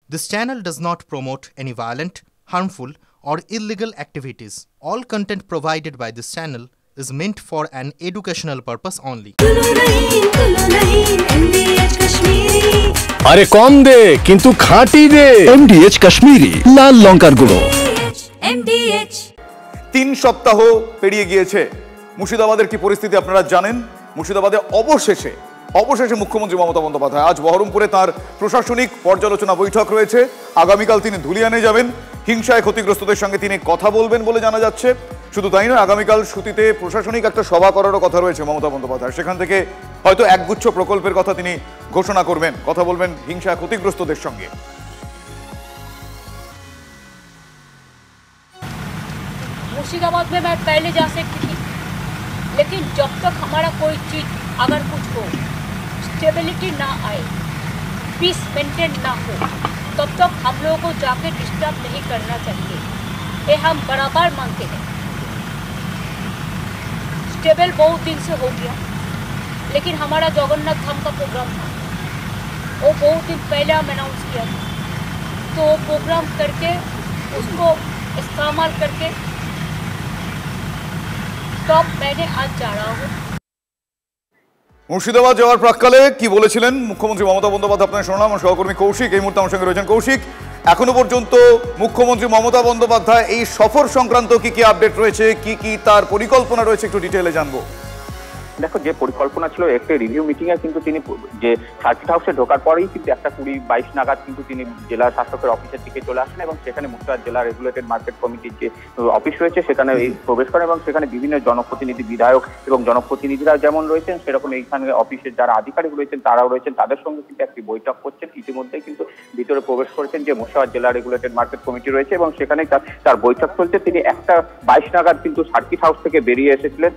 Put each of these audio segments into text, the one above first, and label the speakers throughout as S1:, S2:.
S1: This channel does not promote any violent, harmful, or illegal activities. All content provided by this channel is meant for an educational purpose only.
S2: আরে কম দে কিন্তু খাঁটি দে MDH Kashmiri লাল লঙ্কার গুঁড়ো।
S3: MDH
S4: 3 সপ্তাহ পেরিয়ে গিয়েছে। মুর্শিদাবাদের কি পরিস্থিতি আপনারা জানেন। মুর্শিদাবাদে অবশেষে মুখ্যমন্ত্রী মমতা বন্দ্যোপাধ্যায় আজ বহরমপুরে তার প্রশাসনিক পর্যালোচনা বৈঠক রয়েছে। আগামীকাল তিনি ধুলিয়ানে যাবেন, হিংসায় ক্ষতিগ্রস্তদের সঙ্গে তিনি কথা বলবেন বলে জানা যাচ্ছে। শুধু তাই নয়, আগামীকাল সুতিতে প্রশাসনিক একটা সভা করারও কথা রয়েছে মমতা বন্দ্যোপাধ্যায়। সেখান থেকে হয়তো একগুচ্ছ প্রকল্পের কথা তিনি ঘোষণা করবেন, কথা বলবেন হিংসায় ক্ষতিগ্রস্তদের সঙ্গে।
S5: मुर्शिदाबाद में मैं पहले जा सकती थी, लेकिन जब तक हमारा कोई चीज़ अगर कुछ हो, स्टेबिलिटी ना आए, पीस मेंटेन ना हो, तब तक हम लोगों को जाके डिस्टर्ब नहीं करना चाहिए। ये हम बराबर मांगते हैं। स्टेबल बहुत दिन से हो गया, लेकिन हमारा जगन्नाथ धाम का प्रोग्राम था, वो बहुत दिन पहले हम अनाउंस किया था। तो वो प्रोग्राम करके उसको इस्तेमाल करके तब मैंने आज जा रहा हूँ।
S4: মুর্শিদাবাদ যাওয়ার প্রাক্কালে কি বলেছিলেন মুখ্যমন্ত্রী মমতা বন্দ্যোপাধ্যায় আপনারা শুনলাম। আমার সহকর্মী কৌশিক এই মুহূর্তে আমার সঙ্গে রয়েছেন। কৌশিক, এখনো পর্যন্ত মুখ্যমন্ত্রী মমতা বন্দ্যোপাধ্যায় এই সফর সংক্রান্ত কি কি আপডেট রয়েছে, কি কি তার পরিকল্পনা রয়েছে একটু ডিটেইলে জানবো।
S6: দেখো, যে পরিকল্পনা ছিল একটা রিভিউ মিটিং এ কিন্তু তিনি যে সার্কিট হাউসে ঢোকার পরেই কিন্তু 1:20-22 নাগাদ কিন্তু তিনি জেলা শাসকের অফিসের দিকে চলে আসেন এবং সেখানে মুর্শিদাবাদ জেলা রেগুলেটেড মার্কেট কমিটির যে অফিস রয়েছে সেখানে প্রবেশ করেন এবং সেখানে বিভিন্ন জনপ্রতিনিধি, বিধায়ক এবং জনপ্রতিনিধিরা যেমন রয়েছেন সেরকম এইখানে অফিসের যারা আধিকারিক রয়েছেন তারাও রয়েছেন, তাদের সঙ্গে কিন্তু একটি বৈঠক করছেন। ইতিমধ্যেই কিন্তু ভিতরে প্রবেশ করেছেন যে মুর্শিদাবাদ জেলা রেগুলেটেড মার্কেট কমিটি রয়েছে এবং সেখানে তার বৈঠক চলছে। তিনি 1:22 নাগাদ কিন্তু সার্কিট হাউস থেকে বেরিয়ে এসেছিলেন।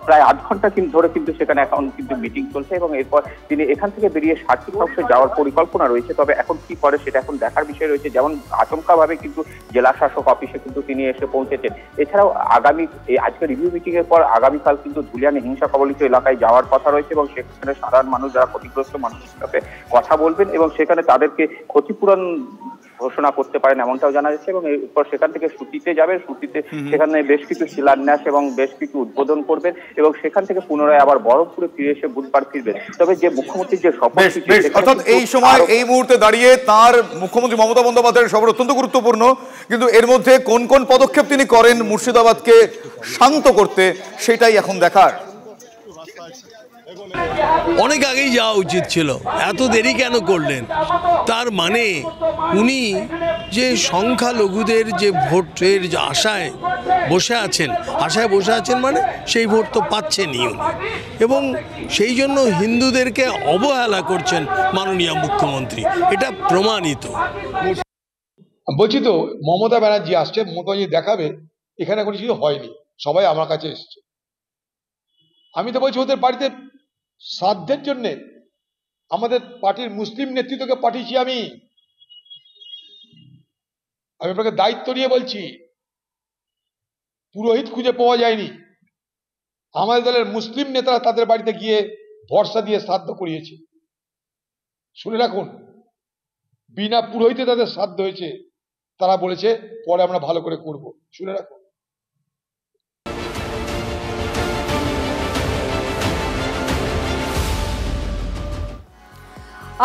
S6: প্রায় আধ ঘন্টা ধরে কিন্তু সেখানে এখন কিন্তু মিটিং চলছে এবং এরপর তিনি এখান থেকে বেরিয়ে সার্কিট হাউসে যাওয়ার পরিকল্পনা রয়েছে। তবে এখন কি করে সেটা এখন দেখার বিষয় রয়েছে। যেমন আচমকা ভাবে কিন্তু জেলা শাসক অফিসে কিন্তু তিনি এসে পৌঁছেছেন। এছাড়াও আজকে রিভিউ মিটিং এর পর আগামীকাল কিন্তু ধুলিয়ানে হিংসা কবলিত এলাকায় যাওয়ার কথা রয়েছে এবং সেখানে সাধারণ মানুষ যারা ক্ষতিগ্রস্ত মানুষের সাথে কথা বলবেন এবং সেখানে তাদেরকে ক্ষতিপূরণ ঘোষণা করতে পারেন এমনটাও জানা যাচ্ছে। এবং এরপর সেখান থেকে সুতিতে যাবেন, সুতিতে সেখানে বেশ কিছু শিলান্যাস এবং বেশ কিছু উদ্বোধন করবেন এবং সেখান থেকে পুনরায় আবার বহরমপুরে ফিরে এসে বুধবার ফিরবেন। তবে যে মুখ্যমন্ত্রীর যে শপথ,
S4: অর্থাৎ এই সময় এই মুহূর্তে দাঁড়িয়ে তার মুখ্যমন্ত্রী মমতা বন্দ্যোপাধ্যায়ের সফর অত্যন্ত গুরুত্বপূর্ণ, কিন্তু এর মধ্যে কোন কোন পদক্ষেপ তিনি করেন মুর্শিদাবাদকে শান্ত করতে সেটাই এখন দেখার।
S7: অনেক আগেই যাওয়া উচিত ছিল, এত দেরি কেন করলেন? তার মানে উনি যে সংখ্যালঘুদের যে ভোটের যে আশায় বসে আছেন মানে সেই ভোট তো পাচ্ছেনই উনি, এবং সেই জন্য হিন্দুদেরকে অবহেলা করছেন মাননীয় মুখ্যমন্ত্রী, এটা প্রমাণিত।
S8: বলছি তো, মমতা ব্যানার্জি আসছে, মমতা ব্যানার্জি দেখাবে এখানে কোনো কিছু হয়নি, সবাই আমার কাছে এসছে। আমি তো বলছি ওদের বাড়িতে শ্রাদ্ধের জন্য আমাদের পার্টির মুসলিম নেতৃত্বকে পাঠিয়েছি। আমি আপনাকে দায়িত্ব নিয়ে বলছি, পুরোহিত খুঁজে পাওয়া যায়নি। আমাদের দলের মুসলিম নেতারা তাদের বাড়িতে গিয়ে ভরসা দিয়ে শ্রাদ্ধ করিয়েছে। শুনে রাখুন, বিনা পুরোহিতে তাদের শ্রাদ্ধ হয়েছে। তারা বলেছে পরে আমরা ভালো করে করব, শুনে রাখুন।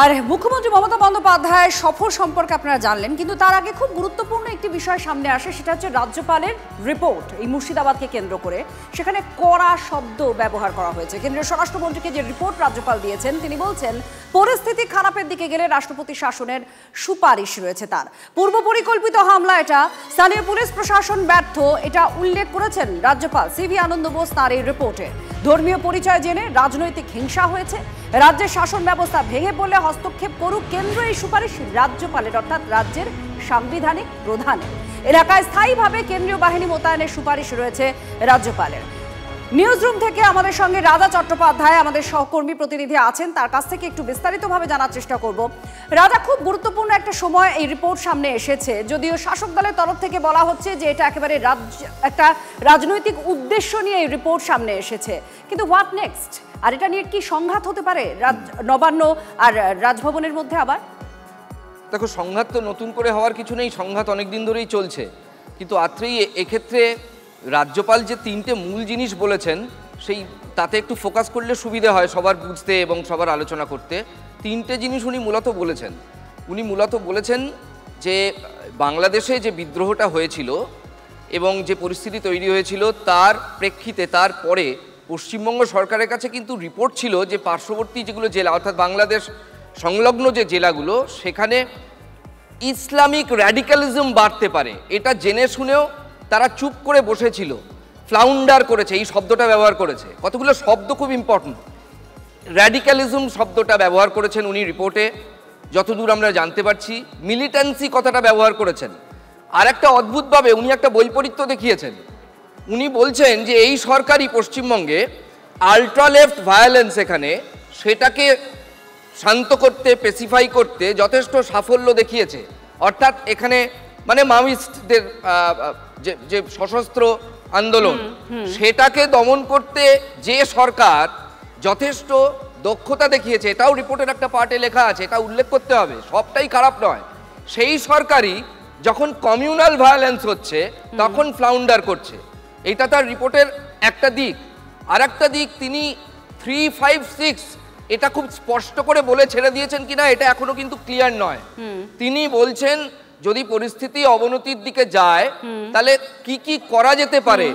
S3: আর মুখ্যমন্ত্রী মমতা বন্দ্যোপাধ্যায়ের সফর সম্পর্কে আপনারা জানলেন, কিন্তু তার আগে খুব গুরুত্বপূর্ণ একটি বিষয় সামনে আসে, সেটা হচ্ছে রাজ্যপালের রিপোর্ট। এই মুর্শিদাবাদকে কেন্দ্র করে সেখানে কড়া শব্দ ব্যবহার করা হয়েছে। কেন্দ্রীয় স্বরাষ্ট্রমন্ত্রীকে যে রিপোর্ট রাজ্যপাল দিয়েছেন, তিনি বলছেন পরিস্থিতি খারাপের দিকে গেলে রাষ্ট্রপতি শাসনের সুপারিশ রয়েছে তার। পূর্ব পরিকল্পিত হামলা এটা, স্থানীয় পুলিশ প্রশাসন ব্যর্থ, এটা উল্লেখ করেছেন রাজ্যপাল সিভি আনন্দ বোস তার এই রিপোর্টে। ধর্মীয় পরিচয় জেনে রাজনৈতিক হিংসা হয়েছে, রাজ্যের শাসন ব্যবস্থা ভেঙে পড়লে হস্তক্ষেপ করুক কেন্দ্র, এই সুপারিশ রাজ্যপালের অর্থাৎ রাজ্যের সাংবিধানিক প্রধানের। এলাকায় স্থায়ীভাবে কেন্দ্রীয় বাহিনী মোতায়েনের সুপারিশ রয়েছে রাজ্যপালের। নিউজরুম থেকে আমাদের সঙ্গে রাজা চট্টোপাধ্যায় আমাদের সহকর্মী প্রতিনিধি আছেন, তার কাছ থেকে একটু বিস্তারিতভাবে জানার চেষ্টা করব। রাজা, খুব গুরুত্বপূর্ণ একটা সময় এই রিপোর্ট সামনে এসেছে, যদিও শাসক দলের তরফ থেকে বলা হচ্ছে যে এটা একেবারে একটা রাজনৈতিক উদ্দেশ্য নিয়ে এই রিপোর্ট সামনে এসেছে, কিন্তু হোয়াট নেক্সট? আর এটা নিয়ে কি সংঘাত হতে পারে নবান্ন আর রাজভবনের মধ্যে আবার?
S9: দেখো, সংঘাত তো নতুন করে হওয়ার কিছু নেই, সংঘাত অনেক দিন ধরেই চলছে। কিন্তু আত্রেই এক্ষেত্রে রাজ্যপাল যে 3টে মূল জিনিস বলেছেন, সেই তাতে একটু ফোকাস করলে সুবিধা হয় সবার বুঝতে এবং সবার আলোচনা করতে। 3টে জিনিস উনি মূলত বলেছেন। উনি মূলত বলেছেন যে বাংলাদেশে যে বিদ্রোহটা হয়েছিল এবং যে পরিস্থিতি তৈরি হয়েছিল তার প্রেক্ষিতে তারপরে পশ্চিমবঙ্গ সরকারের কাছে কিন্তু রিপোর্ট ছিল যে পার্শ্ববর্তী যেগুলো জেলা অর্থাৎ বাংলাদেশ সংলগ্ন যে জেলাগুলো সেখানে ইসলামিক র্যাডিক্যালিজম বাড়তে পারে, এটা জেনে শুনেও তারা চুপ করে বসেছিল, ফ্লাউন্ডার করেছে, এই শব্দটা ব্যবহার করেছে। কতগুলো শব্দ খুব ইম্পর্টেন্ট। র্যাডিক্যালিজম শব্দটা ব্যবহার করেছেন উনি রিপোর্টে, যতদূর আমরা জানতে পারছি। মিলিটেন্সি কথাটা ব্যবহার করেছেন। আর একটা অদ্ভুতভাবে উনি একটা বৈপরীত্য দেখিয়েছেন। উনি বলছেন যে এই সরকারই পশ্চিমবঙ্গে আলট্রা লেফট ভায়োলেন্স এখানে সেটাকে শান্ত করতে, পেসিফাই করতে যথেষ্ট সাফল্য দেখিয়েছে। অর্থাৎ এখানে মানে মাওয়িস্টদের যে সশস্ত্র আন্দোলন সেটাকে দমন করতে যে সরকার যথেষ্ট দক্ষতা দেখিয়েছে, এটাও রিপোর্টের একটা পার্টে লেখা আছে, এটা উল্লেখ করতে হবে, সবটাই খারাপ নয়। সেই সরকারই যখন কমিউনাল ভায়োলেন্স হচ্ছে তখন ফ্লাউন্ডার করছে। এটা তার রিপোর্টের একটা দিক। আর একটা দিক তিনি 356 এটা খুব স্পষ্ট করে বলে ছেড়ে দিয়েছেন কিনা এটা এখনো কিন্তু ক্লিয়ার নয়। তিনি বলছেন যদি পরিস্থিতি অবনতির দিকে যায় তাহলে কি কি করা যেতে পারে,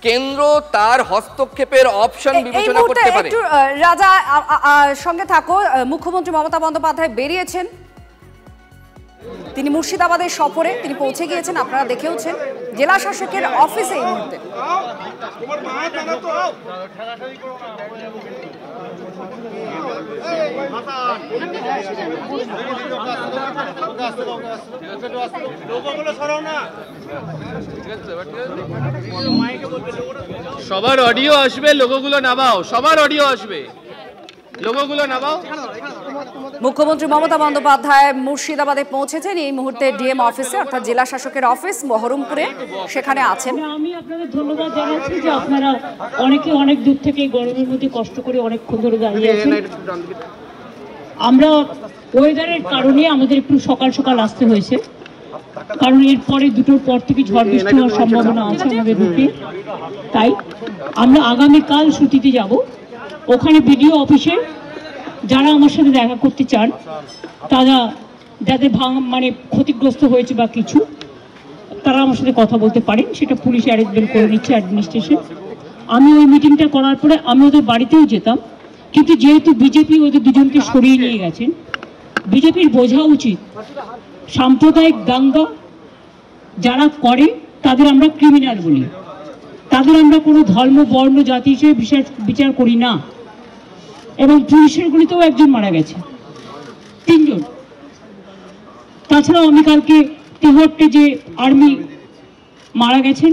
S9: কেন্দ্র তার হস্তক্ষেপের অপশন বিবেচনা করতে পারে।
S3: রাজা সঙ্গে থাকো। মুখ্যমন্ত্রী মমতা বন্দ্যোপাধ্যায় বেরিয়েছেন, তিনি মুর্শিদাবাদের সফরে তিনি পৌঁছে গিয়েছেন, আপনারা দেখেওছেন। জেলা শাসকের অফিসে এই মুহূর্তে
S10: সবার অডিও আসবে, লোগোগুলো নামাও, সবার অডিও আসবে, লোগোগুলো নামাও।
S3: মুখ্যমন্ত্রী মমতা বন্দ্যোপাধ্যায় মুর্শিদাবাদে পৌঁছেছেন এই মুহূর্তে ডিএম অফিসে, অর্থাৎ জেলা শাসকের অফিস বহরমপুরে, সেখানে আছেন।
S5: আমি আপনাদের ধন্যবাদ জানাচ্ছি যে আপনারা অনেকে অনেক দূর থেকে গরমের মধ্যে কষ্ট করে অনেকক্ষণ ধরে দাঁড়িয়ে আছেন। আমরা ওয়েদারের কারণে আমাদের একটু সকাল সকাল আসতে হয়েছে, কারণ এরপরে 2টোর পর থেকে ঝড় বৃষ্টি হওয়ার সম্ভাবনা আছে আমাদের রুটে। তাই আমরা আগামীকাল ছুটিতে যাব। ওখানে বিডিও অফিসে যারা আমার সাথে দেখা করতে চান, তারা যাদের মানে ক্ষতিগ্রস্ত হয়েছে বা কিছু, তারা আমার সাথে কথা বলতে পারেন, সেটা পুলিশ অ্যারেঞ্জমেন্ট করে নিচ্ছে, অ্যাডমিনিস্ট্রেশন। আমি ওই মিটিংটা করার পরে আমি ওদের বাড়িতেও যেতাম, কিন্তু যেহেতু বিজেপি ওদের দুজনকে সরিয়ে নিয়ে গেছেন, বিজেপির বোঝা উচিত সাম্প্রদায়িক দাঙ্গা যারা করে তাদের আমরা ক্রিমিনাল বলি, তাদের আমরা কোনো ধর্ম বর্ণ জাতি হিসেবে বিচার করি না। এবং পুলিশের গুলিতেও একজন মারা গেছে, 3 জন। তাছাড়াও আমি কালকে তেহট্টে যে আর্মি মারা গেছেন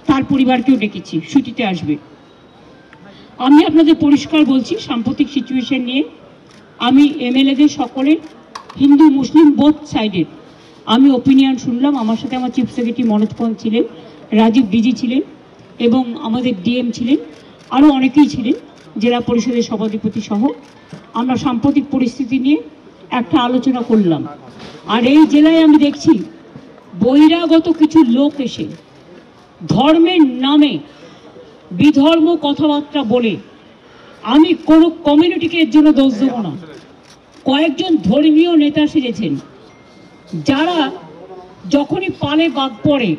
S5: তার পরিবারকেও ডেকেছি, ছুটিতে আসবে। আমি আপনাদের পরিষ্কার বলছি, সাম্প্রতিক সিচুয়েশন নিয়ে আমি এমএলএদের সকলের, হিন্দু মুসলিম বোথ সাইডের আমি ওপিনিয়ন শুনলাম। আমার সাথে আমার চিফ সেক্রেটারি মনোজ পন্ত ছিলেন, রাজীব ডিজি ছিলেন এবং আমাদের ডিএম ছিলেন, আরও অনেকেই ছিলেন, জেলা পরিষদের সভাধিপতি সহ। আমরা সাম্প্রতিক পরিস্থিতি নিয়ে একটা আলোচনা করলাম। আর এই জেলায় আমি দেখছি বহিরাগত কিছু লোক এসে ধর্মের নামে বিধর্ম কথাবার্তা বলে, আমি কোনো কমিউনিটিকে এর জন্য দোষ দেব না, কয়েকজন ধর্মীয় নেতা সেজেছেন যারা যখনই পালে বাঘ পড়ে,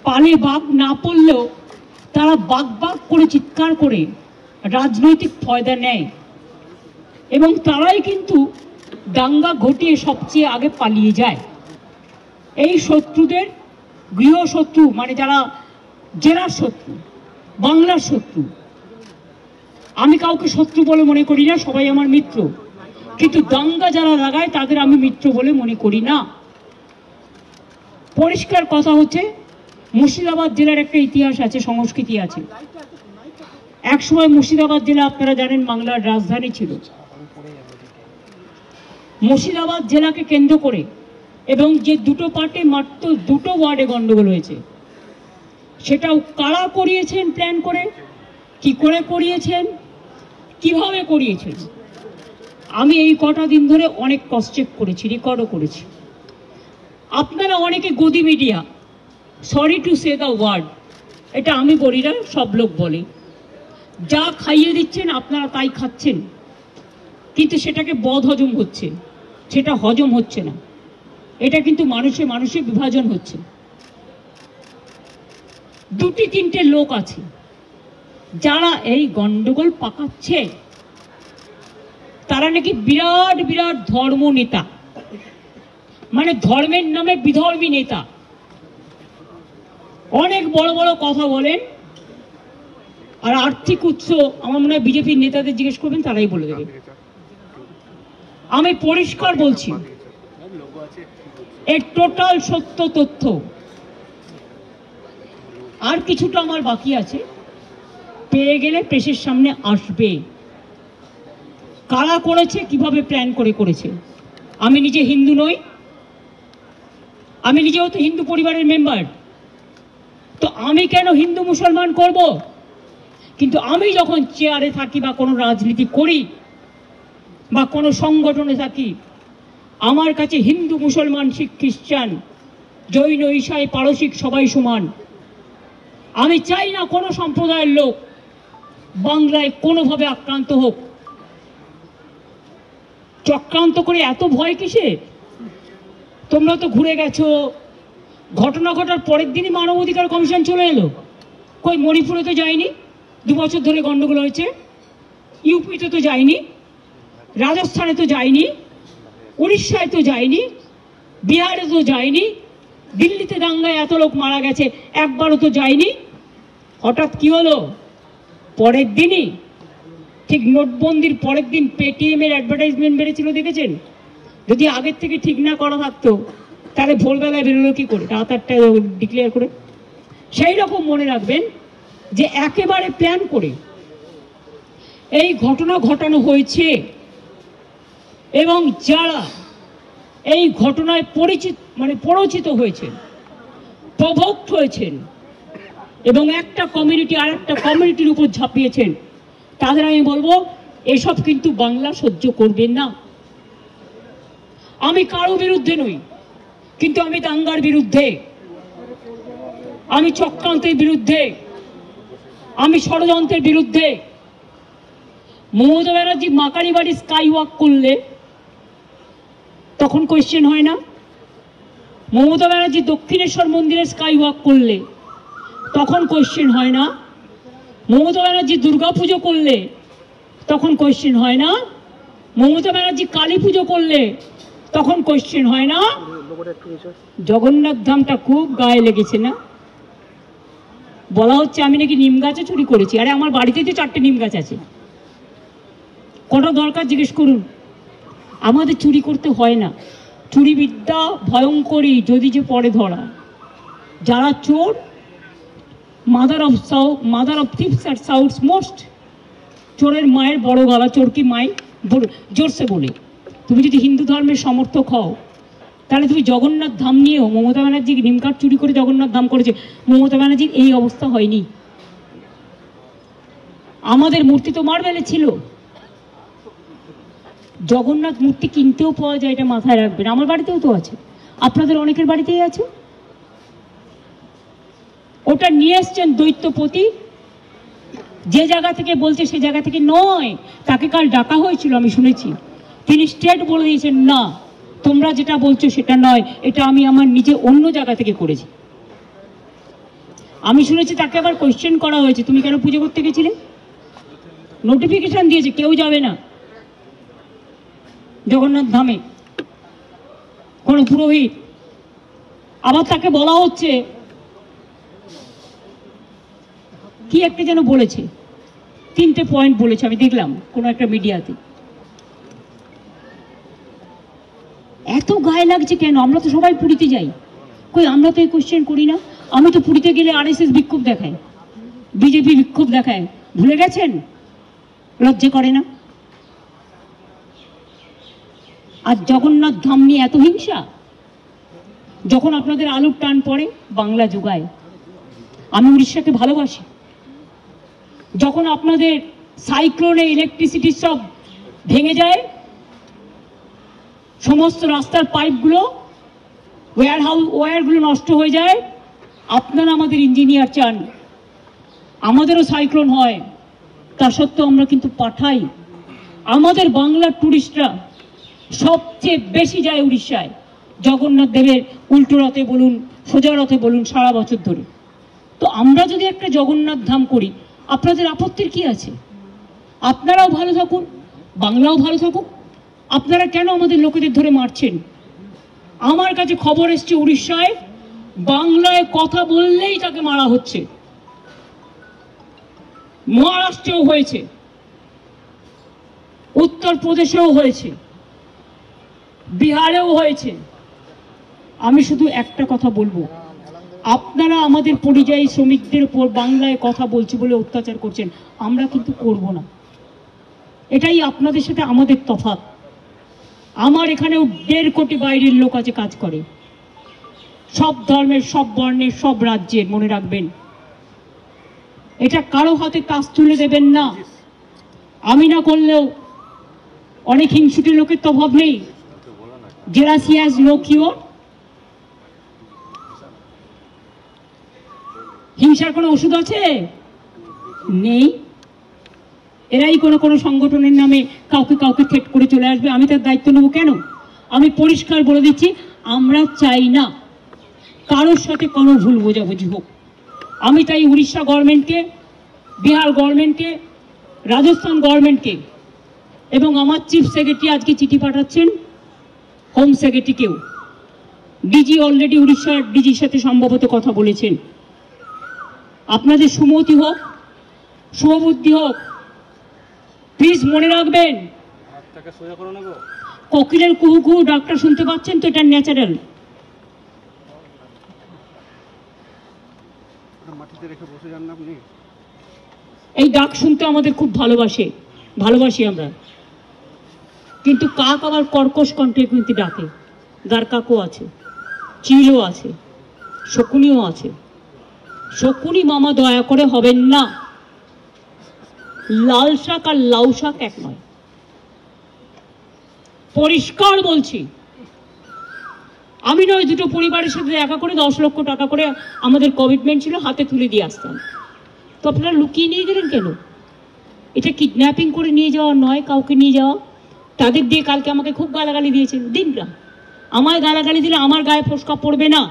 S5: পালে বাঘ না পড়লেও তারা বাঘ বাঘ করে চিৎকার করে রাজনৈতিক ফায়দা নেয় এবং তারাই কিন্তু দাঙ্গা ঘটিয়ে সবচেয়ে আগে পালিয়ে যায়। এই শত্রুদের গৃহশত্রু, মানে যারা জেলার শত্রু, বাংলার শত্রু, আমি কাউকে শত্রু বলে মনে করি না, সবাই আমার মিত্র, কিন্তু দাঙ্গা যারা লাগায় তাদের আমি মিত্র বলে মনে করি না। পরিষ্কার কথা হচ্ছে, মুর্শিদাবাদ জেলার একটা ইতিহাস আছে, সংস্কৃতি আছে। একসময় মুর্শিদাবাদ জেলা আপনারা জানেন বাংলার রাজধানী ছিল। মুর্শিদাবাদ জেলাকে কেন্দ্র করে এবং যে 2টো পার্টে মাত্র 2টো ওয়ার্ডে গন্ডগোল হয়েছে, সেটাও কারা করিয়েছেন প্ল্যান করে, কি করে করিয়েছেন, কিভাবে করিয়েছেন, আমি এই কটা দিন ধরে অনেক ক্রস চেক করেছি, রেকর্ডও করেছি। আপনারা অনেকে Godi media, sorry to say the word, এটা আমি বলি না, সব লোক বলে, যা খাইয়ে দিচ্ছেন আপনারা তাই খাচ্ছেন, কিন্তু সেটাকে বদ হজম হচ্ছে, সেটা হজম হচ্ছে না, এটা কিন্তু মানুষে মানুষে বিভাজন হচ্ছে। দুটি তিনটে লোক আছে যারা এই গন্ডগোল পাকাচ্ছে, তারা নাকি বিরাট বিরাট ধর্ম নেতা, মানে ধর্মের নামে বিধর্মী নেতা, অনেক বড় বড় কথা বলেন। আর আর্থিক উৎস আমার মনে হয় বিজেপির নেতাদের জিজ্ঞেস করবেন, তারাই বলে দেবে। আমি পরিষ্কার বলছি, এর টোটাল সত্য তথ্য। আর কিছুটা আমার বাকি আছে, পেয়ে গেলে প্রেসের সামনে আসবে। কারা করেছে, কিভাবে প্ল্যান করে করেছে। আমি নিজে হিন্দু নই, আমি নিজেও তো হিন্দু পরিবারের মেম্বার, তো আমি কেন হিন্দু মুসলমান করব? কিন্তু আমি যখন চেয়ারে থাকি বা কোনো রাজনীতি করি বা কোনো সংগঠনে থাকি, আমার কাছে হিন্দু মুসলমান শিখ খ্রিস্টান জৈন ঈসাই পারসিক সবাই সমান। আমি চাই না কোনো সম্প্রদায়ের লোক বাংলায় কোনোভাবে আক্রান্ত হোক। চক্রান্ত করে এত ভয় কিসে? তোমরা তো ঘুরে গেছো, ঘটনা ঘটার পরের দিনই মানবাধিকার কমিশন চলে এলো। কই মণিপুরে তো যায়নি, 2 বছর ধরে গন্ডগোল হয়েছে। ইউপিতে তো যায়নি, রাজস্থানে তো যায়নি, উড়িষ্যায় তো যায়নি, বিহারে তো যায়নি, দিল্লিতে দাঙ্গায় এত লোক মারা গেছে, একবারও তো যায়নি। হঠাৎ কি হলো? পরের দিনই, ঠিক নোটবন্দির পরের দিন পেটিএম এর অ্যাডভার্টাইজমেন্ট বেড়েছিল, দেখেছেন? যদি আগের থেকে ঠিক না করা থাকতো তাহলে ভোরবেলায় বেরোলো কি করে, রাত 8টায় ডিক্লেয়ার করে। সেই রকম মনে রাখবেন যে একেবারে প্ল্যান করে এই ঘটনা ঘটানো হয়েছে, এবং যারা এই ঘটনায় পরিচিত হয়েছেন, প্রভোক্ট হয়েছেন এবং একটা কমিউনিটি আর একটা কমিউনিটির উপর ঝাঁপিয়েছেন, তাদের আমি বলবো এসব কিন্তু বাংলা সহ্য করবেন না। আমি কারো বিরুদ্ধে নই, কিন্তু আমি দাঙ্গার বিরুদ্ধে, আমি চক্রান্তের বিরুদ্ধে, আমি ষড়যন্ত্রের বিরুদ্ধে। মমতা ব্যানার্জি মাকারি বাড়ি স্কাই ওয়াক করলে তখন কোয়েশ্চেন হয় না? মমতা ব্যানার্জি দক্ষিণেশ্বর মন্দিরে স্কাই ওয়াক করলে তখন কোয়েশ্চেন হয় না? মমতা ব্যানার্জি দুর্গা পুজো করলে তখন কোয়েশ্চেন হয় না? মমতা ব্যানার্জি কালী পুজো করলে তখন কোয়েশ্চেন হয় না? জগন্নাথ ধামটা খুব গায়ে লেগেছে না? বলা হচ্ছে আমি নাকি নিম গাছে চুরি করেছি। আরে আমার বাড়িতে তো 4টে নিম গাছ আছে, কটা দরকার জিজ্ঞেস করুন। আমাদের চুরি করতে হয় না, চুরি বিদ্যা ভয়ঙ্করী যদি যে পরে ধরা। যারা চোর, mother of thieves at south's most, চোরের মায়ের বড় গলা, চোর কি মাই জোরসে বলে। তুমি যদি হিন্দু ধর্মের সমর্থক হও তাহলে তুমি জগন্নাথ ধাম নিয়েও, মমতা ব্যানার্জি নিমকাঠ চুরি করে জগন্নাথ ধাম করেছে, মমতা ব্যানার্জির এই অবস্থা হয়নি। আমাদের মূর্তি তো মার্বেলে ছিল, জগন্নাথ মূর্তি কিনতেও পাওয়া যায়, এটা মাথায় রাখবেন। আমার বাড়িতেও তো আছে, আপনাদের অনেকের বাড়িতেই আছে। ওটা নিয়ে এসছেন দৈত্যপতি, যে জায়গা থেকে বলছে সে জায়গা থেকে নয়, তাকে কাল ডাকা হয়েছিল আমি শুনেছি। তিনি স্ট্রেট বলে দিয়েছেন, না তোমরা যেটা বলছো সেটা নয়, এটা আমি আমার নিজে অন্য জায়গা থেকে করেছি। আমি শুনেছি তাকে আবার কোয়েশ্চেন করা হয়েছে, তুমি কেন পুজো করতে গেছিলে? নোটিফিকেশন দিয়েছে কেউ যাবে না জগন্নাথ ধামে, কোন পুরোহিত। আবার তাকে বলা হচ্ছে কি একটা যেন বলেছে, 3টে পয়েন্ট বলেছে, আমি দেখলাম কোনো একটা মিডিয়াতে। এত গায়ে লাগছে কেন? আমরা তো সবাই পুরীতে যাই, কই আমরা তো এই কোয়েশ্চেন করি না? আমি তো পুরীতে গেলে RSS বিক্ষোভ দেখায়, বিজেপি বিক্ষোভ দেখায়, ভুলে গেছেন? লজ্জা করে না? আর জগন্নাথ ধাম নিয়ে এত হিংসা। যখন আপনাদের আলুর টান পড়ে বাংলা যোগায়, আমি উড়িষ্যাকে ভালোবাসি। যখন আপনাদের সাইক্লোনে ইলেকট্রিসিটি সব ভেঙে যায়, সমস্ত রাস্তার পাইপগুলো ওয়্যারগুলো নষ্ট হয়ে যায়। আপনারা আমাদের ইঞ্জিনিয়ার চান, আমাদেরও সাইক্লোন হয়, তা সত্ত্বেও আমরা কিন্তু পাঠাই। আমাদের বাংলার টুরিস্টরা সবচেয়ে বেশি যায় উড়িষ্যায়, জগন্নাথ দেবের উল্টো রথে বলুন, সোজা রথে বলুন, সারা বছর ধরে। তো আমরা যদি একটা জগন্নাথ ধাম করি, আপনাদের আপত্তির কি আছে? আপনারাও ভালো থাকুন, বাংলাও ভালো থাকুক। আপনারা কেন আমাদের লোকেদের ধরে মারছেন? আমার কাছে খবর এসছে উড়িষ্যায় বাংলায় কথা বললেই তাকে মারা হচ্ছে। মহারাষ্ট্রেও হয়েছে, উত্তরপ্রদেশেও হয়েছে, বিহারেও হয়েছে। আমি শুধু একটা কথা বলবো, আপনারা আমাদের পরিযায়ী শ্রমিকদের উপর বাংলায় কথা বলছি বলে অত্যাচার করছেন, আমরা কিন্তু করব না। এটাই আপনাদের সাথে আমাদের তফাৎ। আমার এখানেও 1.5 কোটি বাইরের লোক আছে, কাজ করে, সব ধর্মের, সব বর্ণের, সব রাজ্যের। মনে রাখবেন, এটা কারো হাতে কাজ তুলে দেবেন না। আমি না করলেও অনেক হিংসুটে লোকের তো অভাব নেই। জেলাসিয়াস লোক হিংসার কোনো ওষুধ আছে? নেই। এরাই কোনো সংগঠনের নামে কাউকে থ্রেট করে চলে আসবে, আমি তার দায়িত্ব নেব কেন? আমি পরিষ্কার বলে দিচ্ছি, আমরা চাই না কারোর সাথে কোনো ভুল বোঝাবুঝি হোক। আমি তাই উড়িষ্যা গভর্নমেন্টকে, বিহার গভর্নমেন্টকে, রাজস্থান গভর্নমেন্টকে এবং আমার চিফ সেক্রেটারি আজকে চিঠি পাঠাচ্ছেন হোম সেক্রেটারিকেও। ডিজি অলরেডি উড়িষ্যার ডিজির সাথে সম্ভবত কথা বলেছেন। আপনাদের সুমতি হোক, শুভবুদ্ধি হোক। প্লিজ মনে রাখবেন, কোকিলের কুহু কুহু ডাক্তার শুনতে পাচ্ছেন তো, এটা ন্যাচারাল। এই ডাক শুনতে আমাদের খুব ভালোবাসি আমরা, কিন্তু কাক আবার কর্কশ কণ্ঠে কিন্তু ডাকে। দ্বারকাকও আছে, চিলও আছে, শকুনিও আছে। শকুনি মামা দয়া করে হবেন না। লাল শাক আর লাউ শাক এক নয়, পরিষ্কার বলছি। আমি নয়, দুটো পরিবারের সাথে দেখা করে 10 লক্ষ টাকা করে আমাদের কমিটমেন্ট ছিল, হাতে তুলে দিয়ে আসতাম। তো আপনারা লুকিয়ে নিয়ে গেলেন কেন? এটা কিডন্যাপিং করে নিয়ে যাওয়া নয়, কাউকে নিয়ে যাওয়া। তাদের দিয়ে কালকে আমাকে খুব গালাগালি দিয়েছেন। দিনরা আমায় গালাগালি দিলে আমার গায়ে ফোসকা পড়বে না,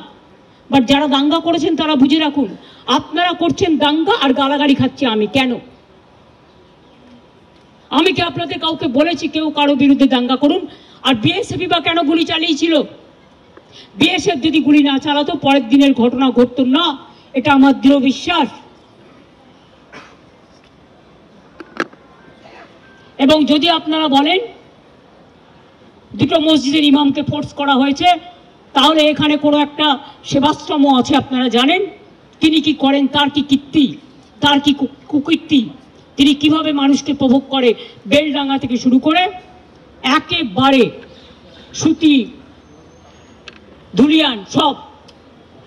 S5: বাট যারা দাঙ্গা করেছেন তারা বুঝে রাখুন, আপনারা করছেন দাঙ্গা আর গালাগালি খাচ্ছে আমি। কেন? আমি কি আপনাদের কাউকে বলেছি কেউ কারো বিরুদ্ধে দাঙ্গা করুন? আর বিএসএফ বা কেন গুলি চালিয়েছিল? বিএসএফ যদি গুলি না চালাতো পরের দিনের ঘটনা ঘটতো না, এটা আমার দৃঢ় বিশ্বাস। এবং যদি আপনারা বলেন দুটো মসজিদের ইমামকে ফোর্স করা হয়েছে, তাহলে এখানে কোনো একটা সেবাশ্রম আছে, আপনারা জানেন তিনি কি করেন, তার কি কীর্তি, তার কি কুকীর্তি, তিনি কিভাবে মানুষকে প্রভোগ করে, বেলডাঙ্গা থেকে শুরু করে একেবারে সুতি, ধুলিয়ান সব।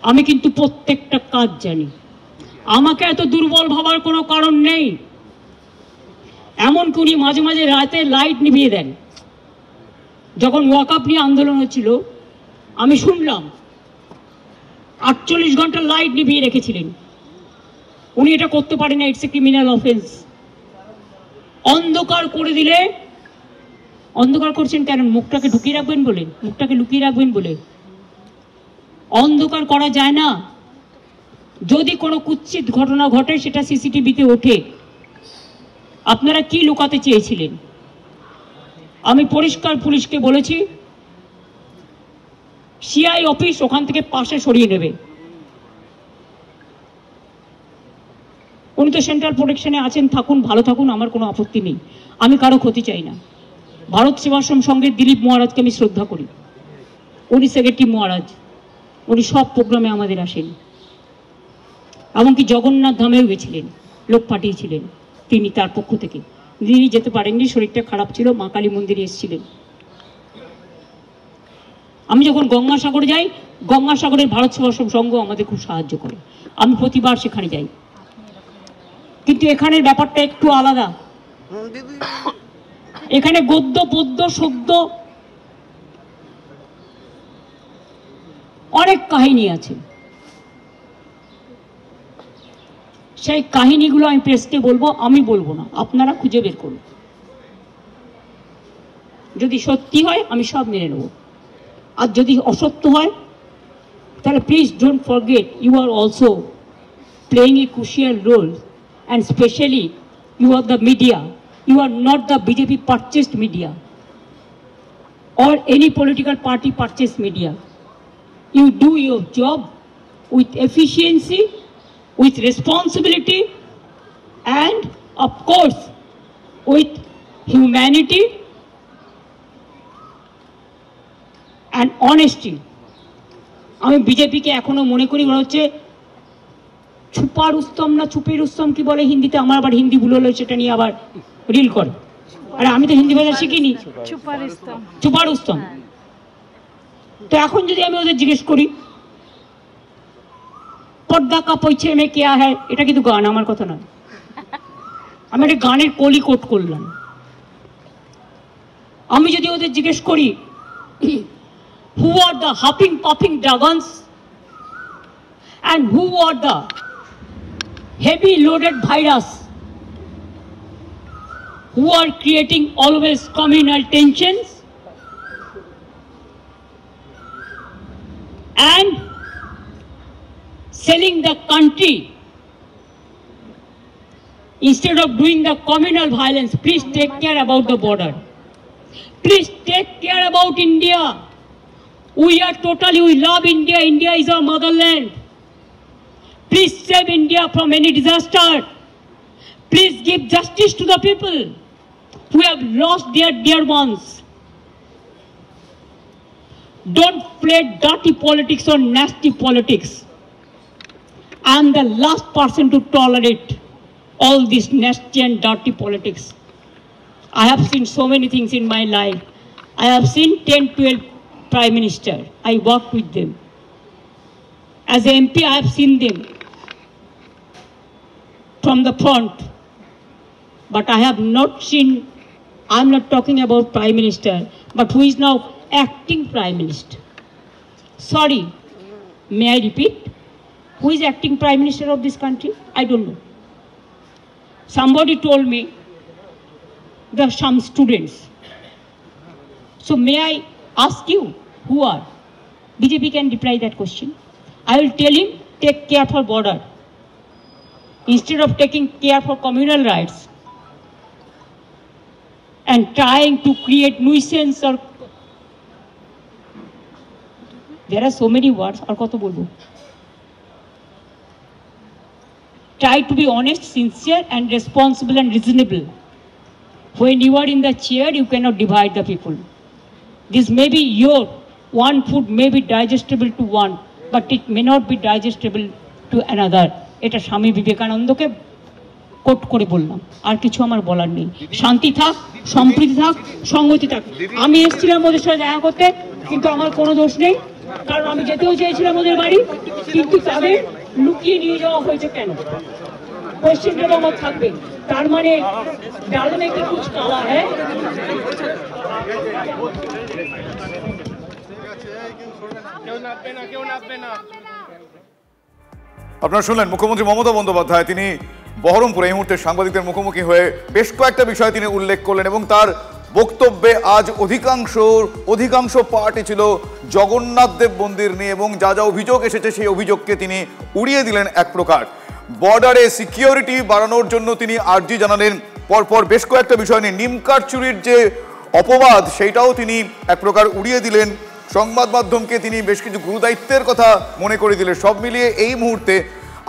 S5: আমি কিন্তু প্রত্যেকটা কাজ জানি। আমাকে এত দুর্বল ভাবার কোনো কারণ নেই। এমনকি উনি মাঝে মাঝে রাতে লাইট নিভিয়ে দেন। যখন ওয়াকআপ নিয়ে আন্দোলন হচ্ছিল আমি শুনলাম 48 ঘন্টা লাইট নিভিয়ে রেখেছিলেন। উনি এটা করতে পারেন না, ইটস এ ক্রিমিনাল অফেন্স। অন্ধকার করে দিলে, অন্ধকার করছেন কেন? মুখটাকে ঢুকিয়ে রাখবেন বলে, মুখটাকে লুকিয়ে রাখবেন বলে। অন্ধকার করা যায় না। যদি কোনো কুৎসিত ঘটনা ঘটে সেটা সিসিটিভিতে ওঠে। আপনারা কি লুকাতে চেয়েছিলেন? আমি পরিষ্কার পুলিশকে বলেছি সিআই অফিস ওখান থেকে পাশে সরিয়ে নেবে। উনি তো সেন্ট্রাল প্রোটেকশনে আছেন, থাকুন, ভালো থাকুন, আমার কোনো আপত্তি নেই। আমি কারো ক্ষতি চাই না। ভারত সেবাশ্রম সঙ্গে দিলীপ মহারাজকে আমি শ্রদ্ধা করি। উনি সেক্রেটারি মহারাজ, উনি সব প্রোগ্রামে আমাদের আসেন। এমনকি জগন্নাথ ধামেও গেছিলেন, লোক পাঠিয়েছিলেন তিনি তার পক্ষ থেকে। তিনি যেতে পারেননি, শরীরটা খারাপ ছিল, মা কালী মন্দিরে এসেছিলেন। আমি যখন গঙ্গাসাগরে যাই, গঙ্গাসাগরের ভারত সেবাশ্রম সংঘ আমাদের খুব সাহায্য করে। আমি প্রতিবার সেখানে যাই। কিন্তু এখানের ব্যাপারটা একটু আলাদা। এখানে গদ্য পদ্য সদ্য অনেক কাহিনী আছে, সেই কাহিনীগুলো আমি প্রেসকে বলবো, আমি বলবো না, আপনারা খুঁজে বের করুন। যদি সত্যি হয় আমি সব মেনে নেব, আর যদি অসত্য হয় তাহলে please don't forget you are also playing a crucial role, and especially you are the media. You are not the BJP purchased media or any political party purchased media. You do your job with efficiency, with responsibility, and of course with humanity and honesty. আমি বিজেপিকে এখনো মনে করি মনে হচ্ছে छुपा रुस्तम ना छुपे रुस्तम की बोले हिंदी ते हमारा बार हिंदी भूल लो सेटा निये आबार रील कर अरे आमी तो हिंदी भाषा शिखिनी छुपा रुस्तम तो एखन यदि आमी ओদের জিজ্ঞেস করি पर्दा का पीछे में क्या है এটা কিন্তু গান আমার কথা নয় আমি একটা গানের কলি কোট করলাম আমি যদি ওদের জিজ্ঞেস করি who are the hopping popping dragons and who are the heavy loaded virus who are creating always communal tensions and selling the country instead of doing the communal violence. Please take care about the border. Please take care about India. We love India. India is our motherland. Please save India from any disaster. Please give justice to the people who have lost their dear ones. Don't play dirty politics or nasty politics. I am the last person to tolerate all this nasty and dirty politics. I have seen so many things in my life. I have seen 10-12 Prime Minister. I worked with them. As an MP, I have seen them from the front. But I have not seen, I'm not talking about Prime Minister, but who is now acting Prime Minister. Sorry, may I repeat? Who is acting Prime Minister of this country? I don't know. Somebody told me there are some students. So may I ask you, who are? BJP can reply that question. I will tell him, take care for border. Instead of taking care for communal rights and trying to create nuisance or there are so many words, or koto bolbo. Try to be honest, sincere and responsible and reasonable. When you are in the chair, you cannot divide the people. This may be your one food may be digestible to one, but it may not be digestible to another. এটা স্বামী বিবেকানন্দকে coat করে বললাম, আর কিছু আমার বলার নেই। শান্তি থাক, সম্প্রীতি থাক, সংগতি থাক। আমি এসেছিলাম ওদের সাথে দেখা করতে, কিন্তু আমার কোনো দোষ নেই, কারণ আমি যেতেও চেয়েছিলাম ওদের বাড়ি, কিন্তু তাদের লুকিয়ে নিয়ে যাওয়া হয়েছে কেন? কোশ্চেনটা আমার থাকবে। তার মানে ডালমে কি কুছ কালা হ্যাঁ?
S4: আপনারা শুনলেন মুখ্যমন্ত্রী মমতা বন্দ্যোপাধ্যায়, তিনি বহরমপুরে এই মুহূর্তে সাংবাদিকদের মুখোমুখি হয়ে বেশ কয়েকটা বিষয় তিনি উল্লেখ করলেন এবং তার বক্তব্যে আজ অধিকাংশ পার্টি ছিল জগন্নাথ দেব মন্দির নিয়ে এবং যা যা অভিযোগ এসেছে সেই অভিযোগকে তিনি উড়িয়ে দিলেন এক প্রকার। বর্ডারে সিকিউরিটি বাড়ানোর জন্য তিনি আর্জি জানালেন, পরপর বেশ কয়েকটা বিষয় নিয়ে নিমকার চুরির যে অপবাদ সেইটাও তিনি এক প্রকার উড়িয়ে দিলেন। সংবাদ মাধ্যমকে তিনি বেশ কিছু গুরুদায়িত্বের কথা মনে করে দিলেন। সব মিলিয়ে এই মুহূর্তে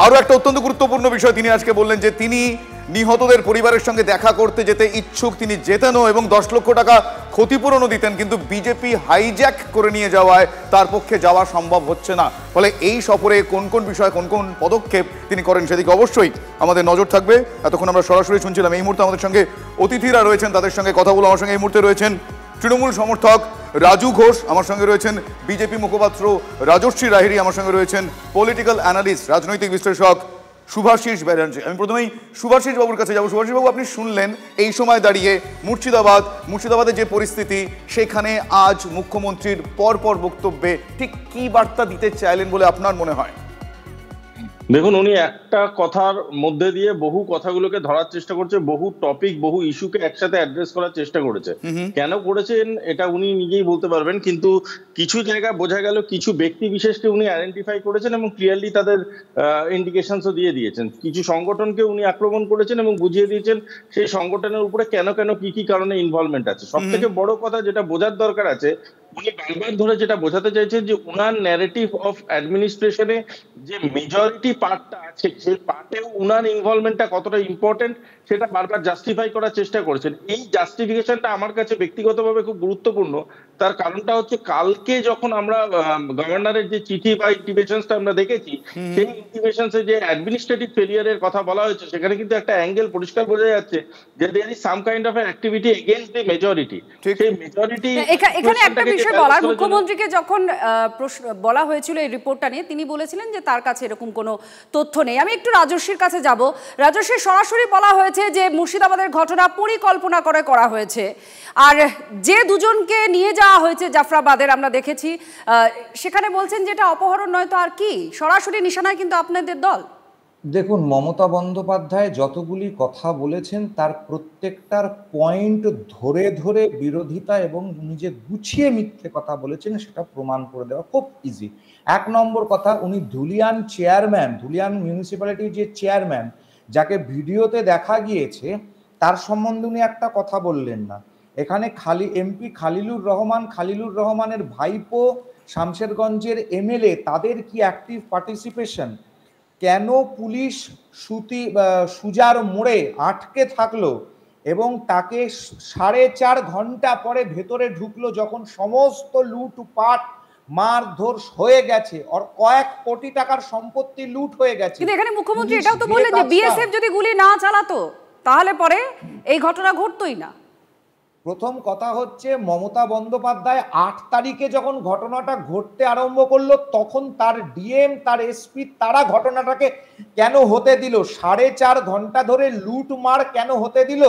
S4: আরও একটা অত্যন্ত গুরুত্বপূর্ণ বিষয় তিনি আজকে বললেন যে তিনি নিহতদের পরিবারের সঙ্গে দেখা করতে যেতে ইচ্ছুক, তিনি যেতেনও এবং 10 লক্ষ টাকা ক্ষতিপূরণও দিতেন, কিন্তু বিজেপি হাইজ্যাক করে নিয়ে যাওয়ায় তার পক্ষে যাওয়া সম্ভব হচ্ছে না। ফলে এই সফরে কোন কোন বিষয় কোন কোন পদক্ষেপ তিনি করেন সেদিকে অবশ্যই আমাদের নজর থাকবে। এতক্ষণ আমরা সরাসরি শুনছিলাম। এই মুহূর্তে আমাদের সঙ্গে অতিথিরা রয়েছেন, তাদের সঙ্গে কথা বলে আমার সঙ্গে এই মুহূর্তে রয়েছেন তৃণমূল সমর্থক রাজু ঘোষ, আমার সঙ্গে রয়েছেন বিজেপি মুখপাত্র রাজশ্রী লাহিড়ী, আমার সঙ্গে রয়েছেন পলিটিক্যাল অ্যানালিস্ট রাজনৈতিক বিশ্লেষক শুভাশিস ব্যানার্জি। আমি প্রথমেই শুভাশিস বাবুর কাছে যাবো। শুভাশিস বাবু, আপনি শুনলেন এই সময় দাঁড়িয়ে মুর্শিদাবাদে যে পরিস্থিতি, সেখানে আজ মুখ্যমন্ত্রীর পরপর বক্তব্যে ঠিক কি বার্তা দিতে চাইলেন বলে আপনার মনে হয়?
S11: দেখুন, উনি একটা কথার মধ্যে দিয়ে বহু কথাগুলোকে ধরার চেষ্টা করছে, বহু টপিক, বহু ইস্যুকে একসাথে অ্যাড্রেস করার চেষ্টা করেছে। কেন করেছেন এটা উনি নিজেই বলতে পারবেন, কিন্তু কিছু জায়গায় বোঝা গেল কিছু ব্যক্তি বিশেষকে উনি আইডেন্টিফাই করেছেন এবং ক্লিয়ারলি তাদের ইন্ডিকেশনসও দিয়ে দিয়েছেন। কিছু সংগঠনকে উনি আক্রমণ করেছেন এবং বুঝিয়ে দিয়েছেন সেই সংগঠনের উপরে কেন কি কারণে ইনভলভমেন্ট আছে। সব থেকে বড় কথা যেটা বোঝার দরকার আছে, উনি বারবার ধরে যেটা বোঝাতে চাইছেন যে উনার ন্যারেটিভ অফ অ্যাডমিনিস্ট্রেশনে যে মেজরিটি পার্টটা আছে, সেই পার্টেও উনার ইনভলভমেন্টটা কতটা ইম্পর্টেন্ট সেটা বারবার জাস্টিফাই করার চেষ্টা করেছেন। এই জাস্টিফিকেশনটা আমার কাছে ব্যক্তিগতভাবে খুব গুরুত্বপূর্ণ। তার কারণটা হচ্ছে, কালকে যখন আমরা গভর্নরের যে চিঠি বা ইন্টিমেশনসটা আমরা দেখেছি, সেই ইন্টিমেশনসে যে অ্যাডমিনিস্ট্রেটিভ ফেলিয়ারের কথা বলা হয়েছে, সেখানে কিন্তু একটা অ্যাঙ্গেল পরিষ্কার বোঝা যাচ্ছে যে there is some kind of activity against the majority. সেই মেজরিটি
S3: এখানে একটা বিষয় বলার, মুখ্যমন্ত্রীকে যখন বলা হয়েছিল এই রিপোর্টটা নিয়ে, তিনি বলেছিলেন যে তার কাছে এরকম কোনো তথ্য নেই। আমি একটু রাজস্বীর কাছে যাব। রাজস্বী, সরাসরি বলা হয়েছে যে মুর্শিদাবাদের ঘটনা পরিকল্পনা করে করা হয়েছে, আর যে দুজনকে নিয়ে যাওয়া হয়েছে জাফরাবাদের আমরা দেখেছি, সেখানে বলছেন যে এটা অপহরণ নয় তো আর কি। সরাসরি নিশানায় কিন্তু আপনাদের দল।
S12: দেখুন, মমতা বন্দ্যোপাধ্যায় যতগুলি কথা বলেছেন তার প্রত্যেকটার পয়েন্ট ধরে ধরে বিরোধিতা এবং নিজে গুছিয়ে মিথ্যে কথা বলেছেন, সেটা প্রমাণ করে দেওয়া খুব ইজি। এক নম্বর কথা, উনি ধুলিয়ান মিউনিসিপ্যালিটির যে চেয়ারম্যান, যাকে ভিডিওতে দেখা গিয়েছে, তার সম্বন্ধে উনি একটা কথা বললেন না। এখানে এমপি খালিলুর রহমানের ভাইপো, শামশেরগঞ্জের এমএলএ, তাদের কি অ্যাক্টিভ পার্টিসিপেশন, কেন পুলিশ সুজার মোড়ে আটকে থাকলো এবং তাকে 4.5 ঘন্টা পরে ভেতরে ঢুকলো, যখন সমস্ত লুটপাট মারধর হয়ে গেছে, আর কয়েক কোটি টাকার সম্পত্তি লুট হয়ে গেছে।
S3: কিন্তু এখানে মুখ্যমন্ত্রী এটাও তো বললেন যে বিএসএফ যদি গুলি না চালাতো তাহলে পরে এই ঘটনা ঘটতোই না।
S12: প্রথম কথা হচ্ছে, মমতা বন্দ্যোপাধ্যায় 8 তারিখে যখন ঘটনাটা ঘটতে আরম্ভ করলো, তখন তার ডিএম, তার এসপি, তারা ঘটনাটাকে কেন হতে দিল? 4.5 ঘন্টা ধরে লুটমার কেন হতে দিল?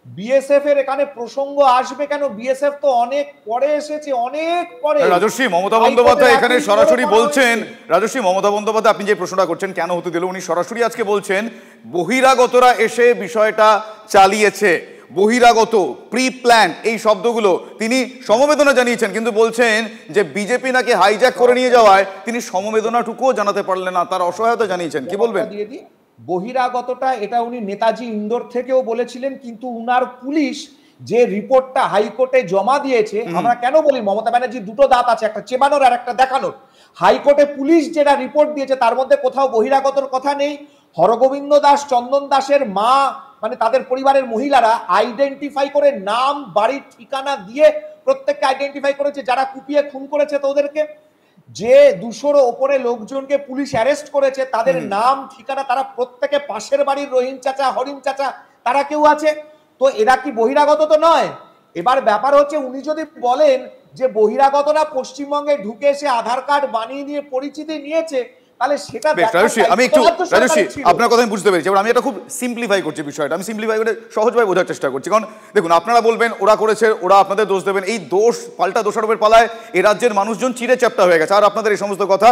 S12: বিএসএফ এর এখানে প্রসঙ্গ আসবে কেন? বিএসএফ তো অনেক পরে এসেছে, অনেক পরে।
S4: রাজস্বী, মমতা বন্দ্যোপাধ্যায় এখানে সরাসরি বলছেন, মমতা বন্দ্যোপাধ্যায় আপনি যে প্রশ্নটা করছেন কেন হতে দিল, উনি সরাসরি আজকে বলছেন বহিরাগতরা এসে বিষয়টা চালিয়েছে, বহিরাগত, প্রি প্ল্যান, এই শব্দগুলো তিনি সমবেদনা জানিয়েছেন, কিন্তু বলছেন যে বিজেপি নাকি হাইজ্যাক করে নিয়ে যাওয়ায় তিনি সমবেদনাটুকুও জানাতে পারলেন না, তার অসহায়তা জানিয়েছেন। কি বলবেন?
S12: বহিরাগতটা এটা উনি নেতাজি ইন্দোর থেকেও বলেছিলেন, কিন্তু উনার পুলিশ যে রিপোর্টটা হাইকোর্টে জমা দিয়েছে, আমরা কেন বলি মমতা ব্যানার্জির দুটো দাঁত আছে, একটা চেবানোর আর একটা দেখানোর। হাইকোর্টে পুলিশ যেটা রিপোর্ট দিয়েছে তার মধ্যে কোথাও বহিরাগতর কথা নেই। হরগোবিন্দ দাস, চন্দন দাসের মা, মানে তাদের পরিবারের মহিলারা আইডেন্টিফাই করে নাম, বাড়ির ঠিকানা দিয়ে প্রত্যেককে আইডেন্টিফাই করেছে, যারা কুপিয়ে খুন করেছে তাদেরকে। যে 200-র ওপরে লোকজনকে পুলিশ অ্যারেস্ট করেছে, তাদের নাম, ঠিকানা, তারা প্রত্যেকে পাশের বাড়ির রহিম চাচা, হরিম চাচা, তারা কেউ আছে। তো এরা কি বহিরাগত? তো নয়। এবার ব্যাপার হচ্ছে, উনি যদি বলেন যে বহিরাগতরা পশ্চিমবঙ্গে ঢুকে এসে আধার কার্ড বানিয়ে নিয়ে পরিচিতি নিয়েছে, তাহলে সেটা
S4: আমি একটু আপনার কথা আমি বুঝতে পেরেছি। এবার আমি এটা খুব সিম্পলিফাই করছি বিষয়টা, আমি সিম্পলিফাই করে সহজভাবে বোঝার চেষ্টা করছি। কারণ দেখুন, আপনারা বলবেন ওরা করেছে, ওরা আপনাদের দোষ দেবেন, এই দোষ পাল্টা দোষারোপের পালায় এই রাজ্যের মানুষজন চিড়ে চ্যাপ্টা হয়ে গেছে, আর আপনাদের এই সমস্ত কথা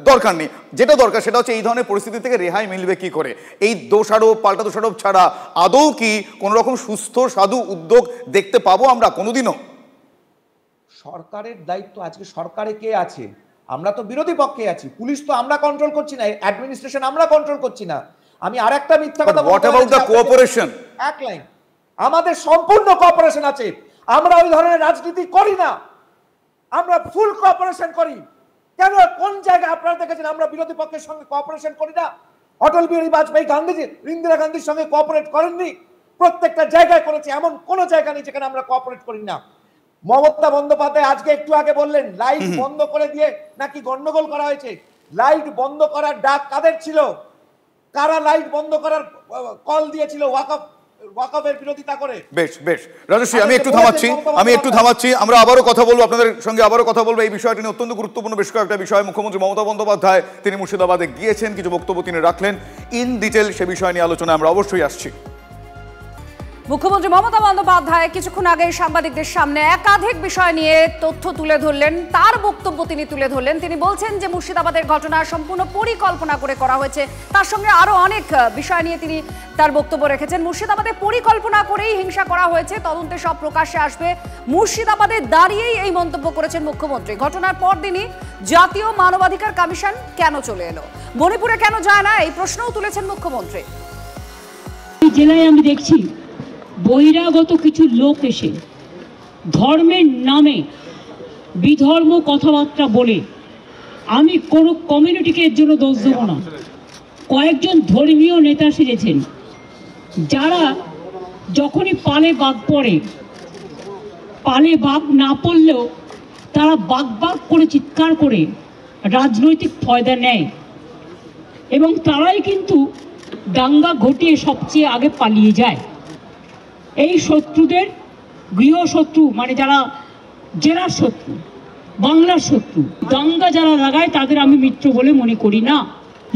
S4: দরকার নেই। যেটা দরকার সেটা হচ্ছে এই ধরনের পরিস্থিতি থেকে রেহাই মিলবে কি করে। এই দোষারোপ, পাল্টা দোষারোপ ছাড়া আদৌ কি কোনো রকম সুস্থ সাধু উদ্যোগ দেখতে পাবো আমরা কোনোদিনও?
S12: সরকারের দায়িত্ব আজকে সরকারে কে আছে? আমরা তো বিরোধী পক্ষে আছি। পুলিশ তো আমরা কন্ট্রোল করছি না, অ্যাডমিনিস্ট্রেশন আমরা কন্ট্রোল করছি না। আমি আরেকটা মিথ্যা কথা বলতে,
S4: হোয়াট অ্যাবাউট দ্য কোঅপারেশন?
S12: এক লাইন, আমাদের সম্পূর্ণ কোঅপারেশন আছে। আমরা ওই ধরনের রাজনীতি করি না, আমরা ফুল কোঅপারেশন করি। কেন, কোন জায়গায় আপনারা দেখেছেন আমরা বিরোধী পক্ষের সঙ্গে কোঅপারেশন করি না? অটল বিহারী বাজপেয়ী, গান্ধীজি, ইন্দিরা গান্ধীর সঙ্গে কোঅপারেট করেননি? প্রত্যেকটা জায়গায় করেছে, এমন কোন জায়গা নেই যেখানে আমরা কোঅপারেট করি না। মমতা বন্দ্যোপাধ্যায় আজকে একটু আগে বললেন লাইট বন্ধ করে দিয়ে নাকি গন্ডগোল করা হয়েছে। লাইট বন্ধ করার ডাক কাদের ছিল? কারা লাইট বন্ধ করার কল দিয়েছিল? ওয়াকফ
S13: ওয়াকফের বিরোধিতা করে।
S4: বেশ বেশ রাজশ্রী, আমি একটু থামাচ্ছি, আমরা আবারও কথা বলবো, আপনাদের সঙ্গে আবারও কথা বলবো। এই বিষয়টি নিয়ে অত্যন্ত গুরুত্বপূর্ণ বেশ কয়েকটা বিষয়। মুখ্যমন্ত্রী মমতা বন্দ্যোপাধ্যায় তিনি মুর্শিদাবাদে গিয়েছেন, কিছু বক্তব্য তিনি রাখলেন ইন ডিটেল, সে বিষয় নিয়ে আলোচনায় আমরা অবশ্যই আসছি।
S3: মুখ্যমন্ত্রী মমতা বন্দ্যোপাধ্যায় কিছুক্ষণ আগে সাংবাদিকদের সামনে একাধিক বিষয় নিয়ে তথ্য তুলে ধরলেন, তার বক্তব্য তিনি তুলে ধরলেন। তিনি বলছেন যে মুর্শিদাবাদের ঘটনা সম্পূর্ণ পরিকল্পনা করে করা হয়েছে। তার সঙ্গে আরো অনেক বিষয় নিয়ে তিনি তার বক্তব্য রেখেছেন। মুর্শিদাবাদে পরিকল্পনা করেই হিংসা করা হয়েছে, তদন্তে সব প্রকাশ্যে আসবে। মুর্শিদাবাদে দাঁড়িয়েই এই মন্তব্য করেছেন মুখ্যমন্ত্রী। ঘটনার পর দিনই জাতীয় মানবাধিকার কমিশন কেন চলে এলো, মণিপুরে কেন যায় না, এই প্রশ্নও তুলেছেন মুখ্যমন্ত্রী।
S5: জেলায় আমি দেখছি বহিরাগত কিছু লোক এসে ধর্মের নামে বিধর্ম কথাবার্তা বলে, আমি কোনো কমিউনিটিকে এর জন্য দোষ দেব না, কয়েকজন ধর্মীয় নেতা সেজেছেন যারা যখনই পালে বাঘ পড়ে, পালে বাঘ না পড়লেও তারা বাঘ বাঘ করে চিৎকার করে রাজনৈতিক ফয়দা নেয় এবং তারাই কিন্তু দাঙ্গা ঘটিয়ে সবচেয়ে আগে পালিয়ে যায়। এই শত্রুদের গৃহশত্রু, মানে যারা জেলার শত্রু, বাংলার শত্রু, দাঙ্গা যারা লাগায় তাদের আমি মিত্র বলে মনে করি না।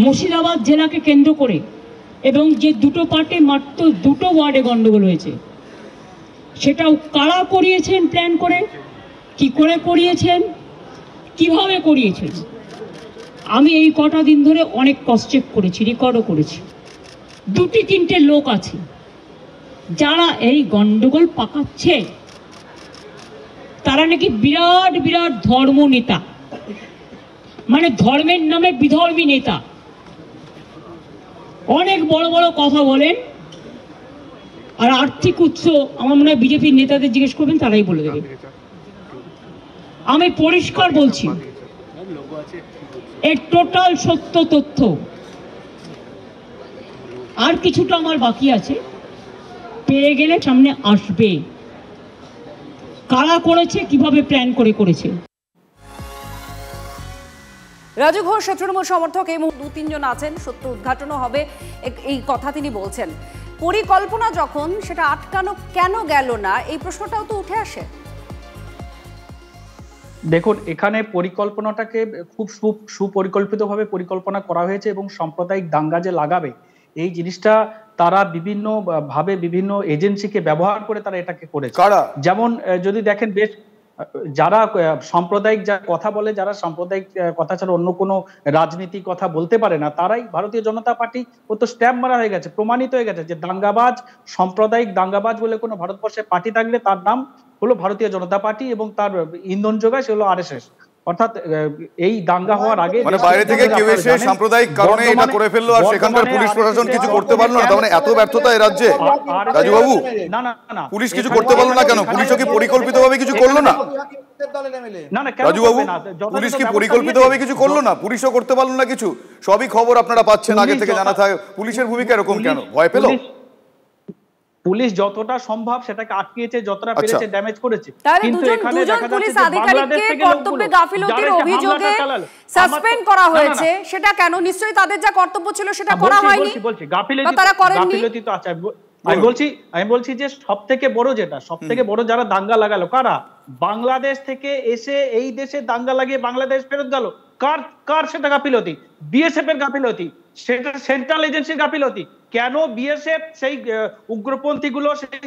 S5: মুর্শিদাবাদ জেলাকে কেন্দ্র করে এবং যে দুটো পার্টে মাত্র দুটো ওয়ার্ডে গন্ডগোল হয়েছে, সেটাও কারা করিয়েছেন, প্ল্যান করে কি করে করিয়েছেন, কিভাবে করিয়েছেন, আমি এই কটা দিন ধরে অনেক ক্রস চেক করেছি, রেকর্ডও করেছি। দুটি তিনটে লোক আছে যারা এই গন্ডগোল পাকাচ্ছে, তারা নাকি বিরাট বিরাট ধর্ম নেতা, মানে ধর্মের নামে বিধর্মী নেতা, অনেক বড় বড় কথা বলেন। আর আর্থিক উৎস আমার মনে হয় বিজেপির নেতাদের জিজ্ঞেস করবেন, তারাই বলে দেবে। আমি পরিষ্কার বলছি, এর টোটাল সত্য তথ্য। আর কিছুটা আমার বাকি আছে, পেয়ে গেলে সামনে আসবে। কারা করেছে, কিভাবে প্ল্যান করে করেছে।
S3: রাজু ঘোষ তৃণমূল সমর্থক, এই দু তিনজন আছেন, সত্য উদ্ঘাটনও হবে, এই কথা তিনি বলছেন। পরিকল্পনা যখন, সেটা আটকানো কেন গেল না, এই প্রশ্নটাও তো উঠে আসে।
S14: দেখুন, এখানে পরিকল্পনাটাকে খুব সুপরিকল্পিতভাবে পরিকল্পনা করা হয়েছে এবং সাম্প্রদায়িক দাঙ্গা যে লাগাবে, এই জিনিসটা তারা বিভিন্ন ভাবে বিভিন্ন এজেন্সিকে ব্যবহার করে তারা এটাকে করেছে। যেমন যদি দেখেন, বেশ যারা সাম্প্রদায়িক যা কথা বলে, যারা সাম্প্রদায়িক কথা ছাড়া অন্য কোনো রাজনীতি কথা বলতে পারে না, তারাই ভারতীয় জনতা পার্টি ও তো স্ট্যাম্প মারা হয়ে গেছে, প্রমাণিত হয়ে গেছে যে দাঙ্গাবাজ, সাম্প্রদায়িক দাঙ্গাবাজ বলে কোনো ভারতবর্ষে পার্টি থাকলে তার নাম হলো ভারতীয় জনতা পার্টি এবং তার ইন্ধন যোগায় সে হলো আরএসএস। অর্থাৎ এই দাঙ্গা হওয়ার আগে
S4: মানে বাইরে থেকে কেউ এসে সাম্প্রদায়িক কারণে এটা করে ফেললো আর সেখানকার পুলিশ প্রশাসন কিছু করতে পারলো না। তার মানে এত ব্যর্থতা এই রাজ্যে। রাজু বাবু,
S14: না না না,
S4: পুলিশ কিছু করতে পারলো না কেন? পুলিশও কি পরিকল্পিতভাবে কিছু করলো না? রাজু বাবু, পুলিশ কি পরিকল্পিতভাবে কিছু করলো না? পুলিশও করতে পারলো না কিছু? সবই খবর আপনারা পাচ্ছেন আগে থেকে, জানা থাকে। পুলিশের ভূমিকা এরকম কেন? ভয় পেল?
S14: পুলিশ যতটা সম্ভব সেটাকে আটকিয়েছে, যতটা পেরেছে ড্যামেজ করেছে।
S3: কিন্তু এখানে দেখা যাচ্ছে যে বাংলাদেশ থেকে কর্তব্যে গাফিলতির অভিযোগে সাসপেন্ড করা হয়েছে, সেটা কেন? নিশ্চয়ই তাদের যা কর্তব্য ছিল সেটা করা হয়নি।
S14: বলছি গাফিলতি তো আছে। আমি বলছি যে সবথেকে বড় যেটা, সবথেকে বড় যারা দাঙ্গা লাগালো কারা? বাংলাদেশ থেকে এসে এই দেশে দাঙ্গা লাগিয়ে বাংলাদেশ ফেরত গেল। কার সেটা গাফিলতি? বিএসএফ এর গাফিলতি, সেটা সেন্ট্রাল এজেন্সির গাফিলতি। কেন বিএসএফ সেই উগ্রপন্থী গুলো, সেই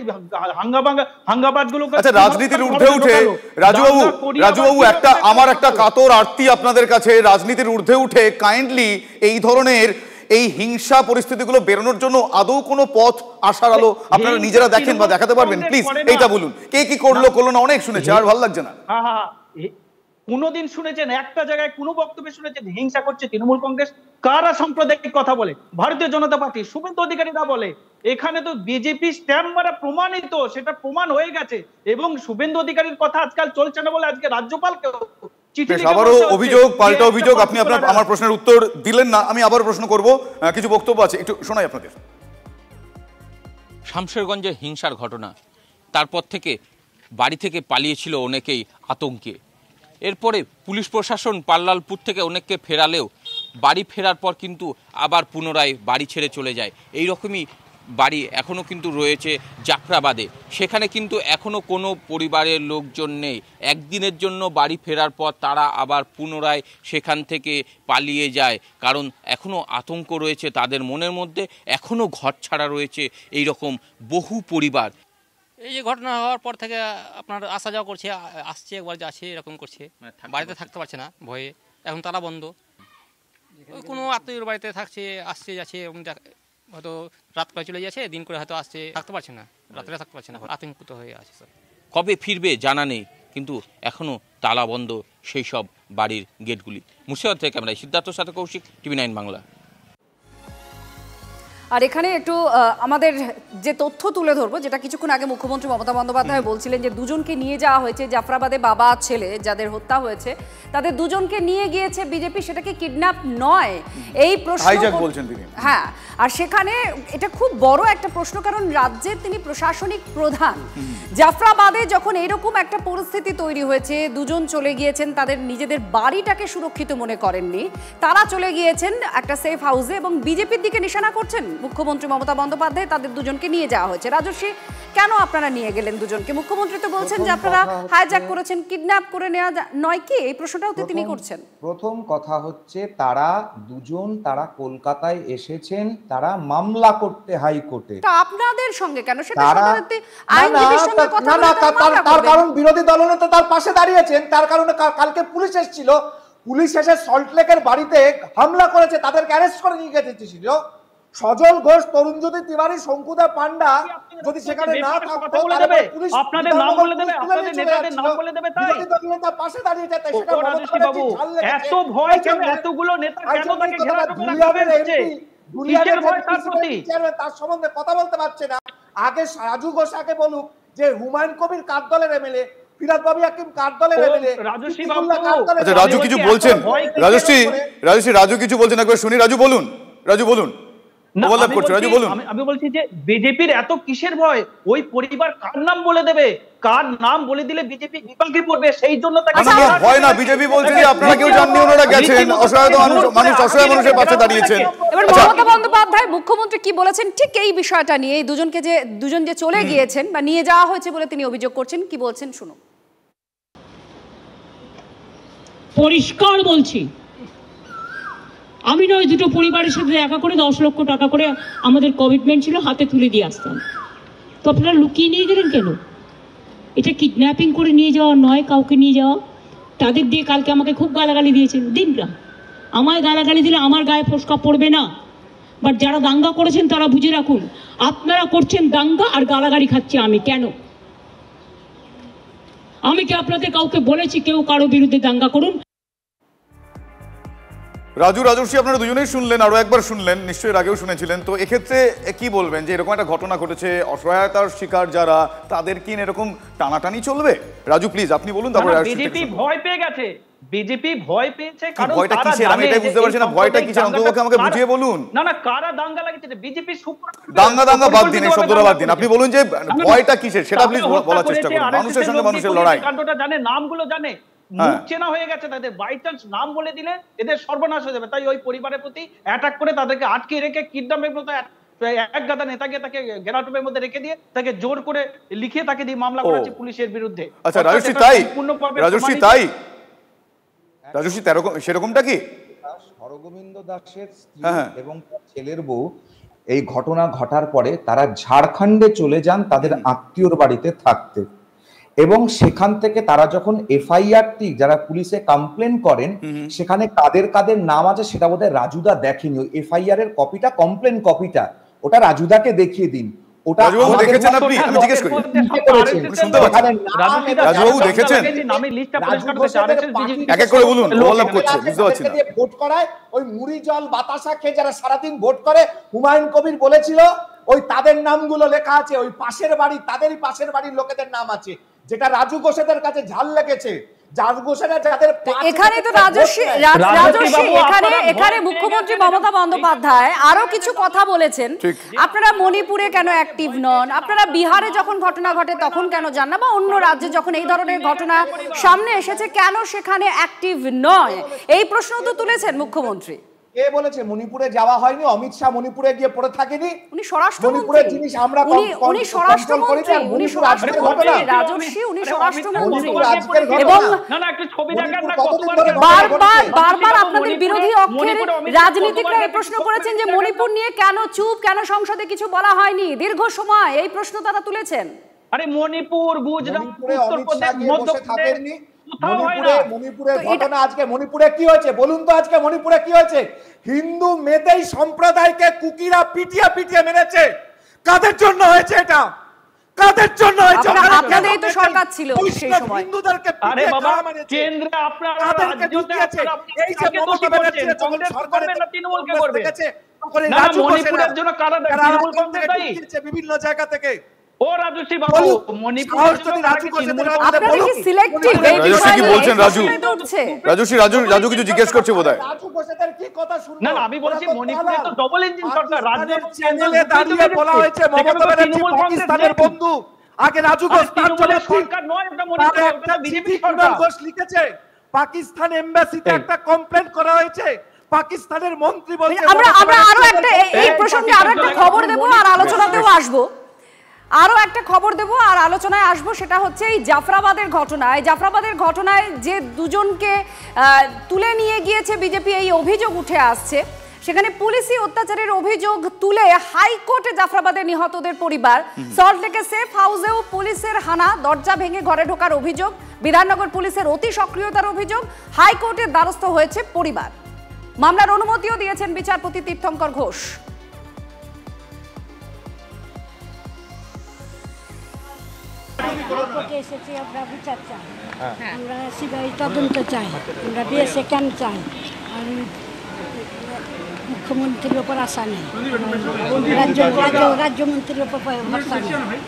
S14: হাঙ্গাবাদ গুলো
S4: রাজনীতির ঊর্ধ্বে উঠে, রাজু বাবু একটা আমার একটা কাতর আরতি আপনাদের কাছে, রাজনীতির ঊর্ধ্বে উঠে কাইন্ডলি এই ধরনের এই হিংসা পরিস্থিতিগুলো বেরোনোর জন্য আদৌ কোনো পথ আসার আলো আপনারা নিজেরা দেখেন বা দেখাতে পারবেন? প্লিজ এইটা বলুন, কে কি করলো না, অনেক শুনেছি, আর ভালো লাগছে না।
S14: কোনদিন শুনেছেন একটা জায়গায় কোনো বক্তব্যে শুনেছেন হিংসা করছে তৃণমূল কংগ্রেস? কারা সাম্প্রদায়িক কথা বলে? ভারতীয় জনতা পার্টি, শুভেন্দু অধিকারীরা বলে। এখানে তো বিজেপি স্ট্যাম্প মারা প্রমাণিত, সেটা প্রমাণ হয়ে গেছে। এবং শুভেন্দু অধিকারীর কথা আজকাল চলছে না বলে আজকে রাজ্যপালকে
S4: আবারও অভিযোগ, পাল্টা অভিযোগ। আপনি আমার প্রশ্নের উত্তর দিলেন না, আমি আবার প্রশ্ন করব। কিছু বক্তব্য আছে, একটু শোনাই আপনাদের।
S15: শামশেরগঞ্জে হিংসার ঘটনা, তারপর থেকে বাড়ি থেকে পালিয়েছিল অনেকেই আতঙ্কে। এরপরে পুলিশ প্রশাসন পাল্লালপুর থেকে অনেককে ফেরালেও বাড়ি ফেরার পর কিন্তু আবার পুনরায় বাড়ি ছেড়ে চলে যায়। এই রকমই বাড়ি এখনও কিন্তু রয়েছে জাফরাবাদে। সেখানে কিন্তু এখনও কোনো পরিবারের লোকজন নেই। একদিনের জন্য বাড়ি ফেরার পর তারা আবার পুনরায় সেখান থেকে পালিয়ে যায়, কারণ এখনও আতঙ্ক রয়েছে তাদের মনের মধ্যে, এখনও ঘর ছাড়া রয়েছে এই রকম বহু পরিবার।
S13: এই যে ঘটনা হওয়ার পর থেকে আপনার আসা যাওয়া করছে, আসছে একবার যাচ্ছে, এরকম করছে, বাড়িতে থাকতে পারছে না ভয়ে। এখন তালা বন্ধ, কোনো আত্মীয়র বাড়িতে থাকছে, আসছে যাচ্ছে, হয়তো রাত করে চলে যাচ্ছে, দিন করে হয়তো আসছে, থাকতে পারছে না, রাত্রে থাকতে পারছে না, আতঙ্কিত হয়ে আছে স্যার।
S15: কবে ফিরবে জানা নেই, কিন্তু এখনও তালা বন্ধ সেই সব বাড়ির গেটগুলি। মুর্শিদাবাদ থেকে ক্যামেরায় সিদ্ধার্থর সাথে কৌশিক, TV9 বাংলা।
S3: আর এখানে একটু আমাদের যে তথ্য তুলে ধরবো, যেটা কিছুক্ষণ আগে মুখ্যমন্ত্রী মমতা বন্দ্যোপাধ্যায় বলছিলেন যে দুজনকে নিয়ে যাওয়া হয়েছে জাফরাবাদে, বাবা ছেলে যাদের হত্যা হয়েছে তাদের দুজনকে নিয়ে গিয়েছে বিজেপি, সেটাকে কিডন্যাপ নয় এই প্রশ্ন
S4: বলছেন তিনি।
S3: হ্যাঁ, আর সেখানে এটা খুব বড় একটা প্রশ্ন, কারণ রাজ্যের তিনি প্রশাসনিক প্রধান। জাফরাবাদে যখন এরকম একটা পরিস্থিতি তৈরি হয়েছে, দুজন চলে গিয়েছেন, তাদের নিজেদের বাড়িটাকে সুরক্ষিত মনে করেননি, তারা চলে গিয়েছেন একটা সেফ হাউসে এবং বিজেপির দিকে নিশানা করছেন মুখ্যমন্ত্রী মমতা বন্দ্যোপাধ্যায়। তাদের দুজনকে নিয়ে যাওয়া হয়েছে। রাজস্বী, কেন আপনারা নিয়ে গেলেন দুজনকে? মুখ্যমন্ত্রী তো বলছেন যে আপনারা হাইজ্যাক করেছেন, কিডন্যাপ করে নেওয়া নয় কি? এই প্রশ্নটাও তো তিনি করছেন।
S12: প্রথম কথা হচ্ছে তারা দুজন তারা কলকাতায় এসেছেন, তারা মামলা করতে হাইকোর্টে।
S3: তা আপনাদের সঙ্গে কেন? সেটা সাধারণত আইনজীবীর সঙ্গে কথা বলে
S12: তার কারণ বিরোধী দলনেতা তার পাশে দাঁড়িয়েছেন, তার কারণে কালকে পুলিশ এসেছিল, পুলিশ এসে সল্টলেকের বাড়িতে হামলা করেছে, তাদেরকে অ্যারেস্ট করে নিয়ে গেছিল। সজল ঘোষ, তরুণজ্যোতি তিওয়ারি, শঙ্কুদা পান্ডা যদি সেখানে না থাকতো পুলিশ আপনাদের নাম বলে দেবে, আপনাদের নেতাদের নাম বলে দেবে, তাই নেতা পাশে দাঁড়িয়ে যেত। সেটা বাবু এত ভয় কেন? এতগুলো নেতা কেন তাকে ঘেরাটোপে রাখছে? কিসের ভয় তার প্রতি? তার সম্বন্ধে কথা বলতে পারছে না। আগে রাজু ঘোষ আগে বলুক যে হুমায়ুন কবির কার দলের এমএলএ, ফিরাদ বাবু হাকিম কার দলের এমএলএ। রাজশ্রী বাবু,
S4: আচ্ছা রাজু কিছু বলছেন, রাজু কিছু বলছেন, একবার শুনি। রাজু বলুন,
S14: আমি বলছি যে বিজেপির এত কিসের ভয়? ওই পরিবার কার নাম বলে দেবে, কার নাম বলে দিলে বিজেপি বিপাকে পড়বে, সেই জন্য তাকে
S4: ভয় না। বিজেপি বলছে যে আপনারা কেউ জাননি, ওনারা গেছেন, অসহায় মানুষ অসহায় মানুষের পাশে দাঁড়িয়েছেন।
S3: এবার মমতা বন্দ্যোপাধ্যায় মুখ্যমন্ত্রী কি বলেছেন ঠিক এই বিষয়টা নিয়ে, এই দুজন যে চলে গিয়েছেন বা নিয়ে যাওয়া হয়েছে বলে তিনি অভিযোগ করছেন, কি বলছেন শুনুন।
S5: পরিষ্কার বলছি, আমি নয় দুটো পরিবারের সাথে দেখা করে 10 লক্ষ টাকা করে আমাদের কমিটমেন্ট ছিল, হাতে তুলে দিয়ে আসতাম। তো আপনারা লুকিয়ে নিয়ে গেলেন কেন? এটা কিডন্যাপিং করে নিয়ে যাওয়া নয়, কাউকে নিয়ে যাওয়া। তাদের দিয়ে কালকে আমাকে খুব গালাগালি দিয়েছেন, দিনরা আমায় গালাগালি দিলে আমার গায়ে ফোসকা পড়বে না, বাট যারা দাঙ্গা করেছেন তারা বুঝে রাখুন, আপনারা করছেন দাঙ্গা আর গালাগালি খাচ্ছি আমি। কেন? আমি কি আপনাদের কাউকে বলেছি কেউ কারো বিরুদ্ধে দাঙ্গা করুন?
S4: রাজশ্রী, আপনারা দুজনেই শুনলেন, আরো একবার শুনলেন, নিশ্চয়ই আগেও শুনেছিলেন। তো এক্ষেত্রে কি বলবেন যে এরকম একটা ঘটনা ঘটেছে, অসহায়তার শিকার যারা, তাদের কি এরকম টানাটানি চলবে? রাজু প্লিজ আপনি বলুন। তারপরে
S14: বিজেপি ভয় পেয়ে গেছে, বিজেপি ভয় পেয়েছে, কারণ
S4: ভয়টা কিসের আমি এটাই বুঝতে পারছি না। ভয়টা কিসের অন্ততপক্ষে আমাকে বুঝিয়ে বলুন।
S14: না কারা দাঙ্গা লাগিয়েছে? বিজেপি
S4: দাঙ্গা বাদ দিন, এই শব্দটা বাদ দিন। আপনি বলুন যে ভয়টা কিসের, সেটা প্লিজ বলার চেষ্টা করুন। মানুষের সঙ্গে মানুষের লড়াই,
S14: কাণ্ডটা জানে, নামগুলো জানে, মুখ চেনা হয়ে গেছে তাদের। বাই চান্স নাম বলে দিলে এদের সর্বনাশ হয়ে যাবে। তাই ওই পরিবারের প্রতি অ্যাটাক করে তাদেরকে আটকে রেখে কিডন্যাপের মতো এক গাদা নেতাকে তাকে ঘেরাটোপের মধ্যে রেখে দিয়ে তাকে জোর করে লিখে তাকে দিয়ে মামলা করেছে পুলিশের বিরুদ্ধে।
S4: আচ্ছা রাজশ্রী, সেরকমটা কি?
S12: হরগোবিন্দ দাসের স্ত্রী এবং ছেলের বউ এই ঘটনা ঘটার পরে তারা ঝাড়খণ্ডে চলে যান তাদের আত্মীয়র বাড়িতে থাকতে, এবং সেখান থেকে তারা যখন এফআইআরটি যারা পুলিশে কমপ্লেন করেন সেখানে কাদের কাদের নাম আছে সেটা বোধহয় রাজুদা দেখেনি। ওই এফআইআর এর কপিটা, কমপ্লেন কপিটা, ওটা রাজুদাকে দেখিয়ে দিন। ওটা
S4: দেখেছেন আপনি? আমি জিজ্ঞেস করি, শুনতে পাচ্ছেন? রাজুবাবু দেখেছেন? এক এক করে বলুন, ওভারল্যাপ করছে, বুঝতে পারছি না।
S12: ভোট করায় ওই মুড়ি জল বাতাসা খেয়ে যারা সারাদিন ভোট করে, হুমায়ুন কবির বলেছিল ওই তাদের নামগুলো লেখা আছে, ওই পাশের বাড়ি, তাদেরই পাশের বাড়ির লোকেদের নাম আছে, যেটা রাজু ঘোষেদের কাছে ঝাল লেগেছে।
S3: এখানে তো রাজশ্রী এখানে মুখ্যমন্ত্রী মমতা বন্দ্যোপাধ্যায় আরো কিছু কথা বলেছেন। আপনারা মণিপুরে কেন অ্যাক্টিভ নন? আপনারা বিহারে যখন ঘটনা ঘটে তখন কেন যান না? বা অন্য রাজ্যে যখন এই ধরনের ঘটনা সামনে এসেছে কেন সেখানে অ্যাক্টিভ নয়? এই প্রশ্ন তো তুলেছেন মুখ্যমন্ত্রী।
S12: কে বলেছে মণিপুরে যাওয়া হয়নি? অমিত শাহ মণিপুরে গিয়ে পড়ে থাকেনি?
S3: উনি স্বরাষ্ট্রমন্ত্রী।
S12: মণিপুরের জিনিস আমরা
S3: উনি স্বরাষ্ট্রমন্ত্রী, উনি স্বরাষ্ট্রমন্ত্রী রাজর্ষি, উনি স্বরাষ্ট্রমন্ত্রী। এবং বারবার আপনাদের বিরোধী অক্ষের রাজনীতিকরা এই প্রশ্ন করেছেন যে মণিপুর নিয়ে কেন চুপ, কেন সংসদে কিছু বলা হয়নি দীর্ঘ সময়, এই প্রশ্ন তারা তুলেছেন।
S14: আরে মণিপুর, গুজরাট, উত্তরপ্রদেশ, মধ্যপ্রদেশ
S12: মণিপুরের ঘটনা আজকে মণিপুরে কি হয়েছে বলুন তো? আজকে মণিপুরে কি হয়েছে? হিন্দু মেতেই সম্প্রদায়কে কুকিরা পিটিয়ে পিটিয়ে মেরেছে। কাদের জন্য হয়েছে এটা? কাদের জন্য হয়েছে?
S3: আপনাদেরই তো সরকার ছিল সেই সময়।
S12: হিন্দুদেরকে
S14: আরে বাবা, কেন্দ্রে আপনারা রাজ্যতে আপনারা
S12: এই যে মমতা ব্যানার্জি যখন সরকারে
S14: তৃণমূলকে করবে
S12: না,
S14: মণিপুরের জন্য কারা তৃণমূল কংগ্রেস দায়ী?
S12: বিভিন্ন জায়গা থেকে
S14: ও রাজশ্রী বাবু, মণিপুরের জন্য
S3: আপনারা কি সিলেক্টিভ এই
S4: রাজশ্রী কি বলছেন? রাজু কিছু জিজ্ঞেস করছে বোধহয়।
S12: রাজু ঘোষের কি কথা শুনবো?
S14: না আমি বলছি মণিপুরে তো ডবল ইঞ্জিন সরকার, রাজ্যের
S12: চ্যানেলে দাঁড়িয়ে বলা হয়েছে মমতা ব্যানার্জি পাকিস্তানের বন্ধু। আগে রাজু ঘোষ তার জন্য
S14: সরকার নয়, এটা মণিপুরে একটা বিজেপি সরকার।
S12: ঘোষ লিখেছে পাকিস্তান এমবাসিতে একটা কমপ্লেইন করা হয়েছে। পাকিস্তানের মন্ত্রী বলছে
S3: আমরা আরো একটা এই প্রসঙ্গে আরো একটা খবর দেব আর আলোচনাতেও আসবো। আরো একটা খবর দেব আর আলোচনায় আসবো, সেটা হচ্ছে এই জাফরাবাদের ঘটনায়। জাফরাবাদের ঘটনায় যে দুজনকে তুলে নিয়ে গিয়েছে বিজেপি, এই অভিযোগ উঠে আসছে। সেখানে পুলিশি অত্যাচারের অভিযোগ তুলে হাইকোর্টে জাফরাবাদের নিহতদের পরিবার। সল্টলেকের সেফ হাউসেও পুলিশের হানা, দরজা ভেঙে ঘরে ঢোকার অভিযোগ, বিধাননগর পুলিশের অতি সক্রিয়তার অভিযোগ। হাইকোর্টের দ্বারস্থ হয়েছে পরিবার। মামলার অনুমতিও দিয়েছেন বিচারপতি তীর্থঙ্কর ঘোষ।
S16: এসেছি আমরা বিচার চাই, আমরা সিবিআই তদন্ত চাই, আমরা বিএসএ ক্যাম্প চাই, আর মুখ্যমন্ত্রীর ওপর আশা নেই, রাজ্যমন্ত্রীর ওপর ভরসা নেই।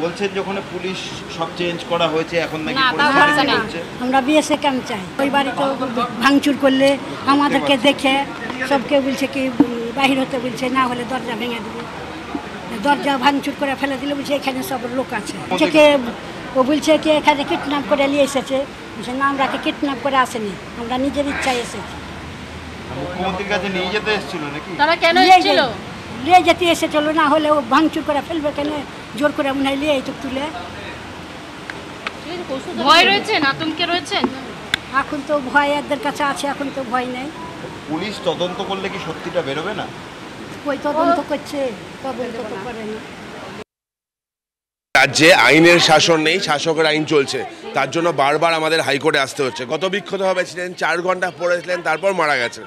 S17: বলছেন যখন পুলিশ সব চেঞ্জ করা হয়েছে এখন নাকি
S16: আমরা বিএসএ ক্যাম্প চাই। ওই বাড়িতে ভাঙচুর করলে আমাদেরকে দেখে সব কেউ বলছে কি বাহির হতে বলছে, না হলে দরজা ভেঙে দেবে। দরজা ভাঙচুর করে ফেলে দিলে বলছে এখানে সব লোক আছে। ও বলছে কি এখানে কিডন্যাপ করে নিয়ে এসেছে। বলছে না, আমরা কিডন্যাপ করে আসেনি, আমরা নিজের ইচ্ছায় এসেছি।
S17: মুখ্যমন্ত্রীর কাছে নিয়ে যেতে এসেছিল নাকি?
S16: তারা কেন এসেছিল? নিয়ে যেতে এসেছিল, না হলে ও ভাঙচুর করে ফেলবে কেন? জোর করে মনে হয় নিয়ে এই তো তুলে।
S18: ভয় রয়েছেন, আতঙ্কে রয়েছেন?
S16: এখন তো ভয় এদের কাছে আছে, এখন তো ভয় নেই।
S17: পুলিশ তদন্ত করলে কি সত্যিটা বেরোবে না?
S16: কই তদন্ত করছে, তদন্ত তো করে না।
S19: রাজ্যে আইনের শাসন নেই, শাসকের আইন চলছে, তার জন্য বারবার আমাদের হাইকোর্টে আসতে হচ্ছে। গত বিক্ষতভাবে ছিলেন, 4 ঘন্টা পড়েছিলেন, তারপর মারা গেছেন।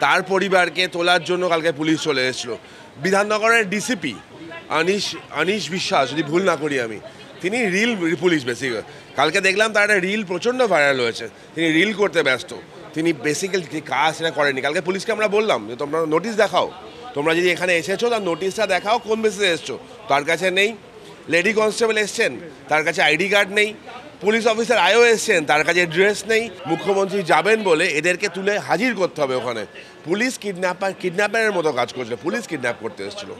S19: তার পরিবারকে তোলার জন্য কালকে পুলিশ চলে এসেছিল। বিধাননগরের ডিসিপি অনিশ বিশ্বাস, যদি ভুল না করি আমি, তিনি রিল পুলিশ বেসিক্যালি। কালকে দেখলাম তার একটা রিল প্রচণ্ড ভাইরাল হয়েছে, তিনি রিল করতে ব্যস্ত। তিনি বেসিক্যালি কাজ সেটা করেনি। কালকে পুলিশকে আমরা বললাম যে তোমরা নোটিশ দেখাও, তোমরা যদি এখানে এসেছো তার নোটিশটা দেখাও, কোন বেসিসে এসছো। তার কাছে নেই। লেডি কনস্টেবল এসছেন, তার কাছে আইডি কার্ড নেই। পুলিশ অফিসার আয়ও এসছেন, তার কাছে ড্রেস নেই। মুখ্যমন্ত্রী যাবেন বলে এদেরকে তুলে হাজির করতে হবে ওখানে। পুলিশ কিডন্যাপারের মতো কাজ করছিল, পুলিশ কিডন্যাপ করতে এসেছিল।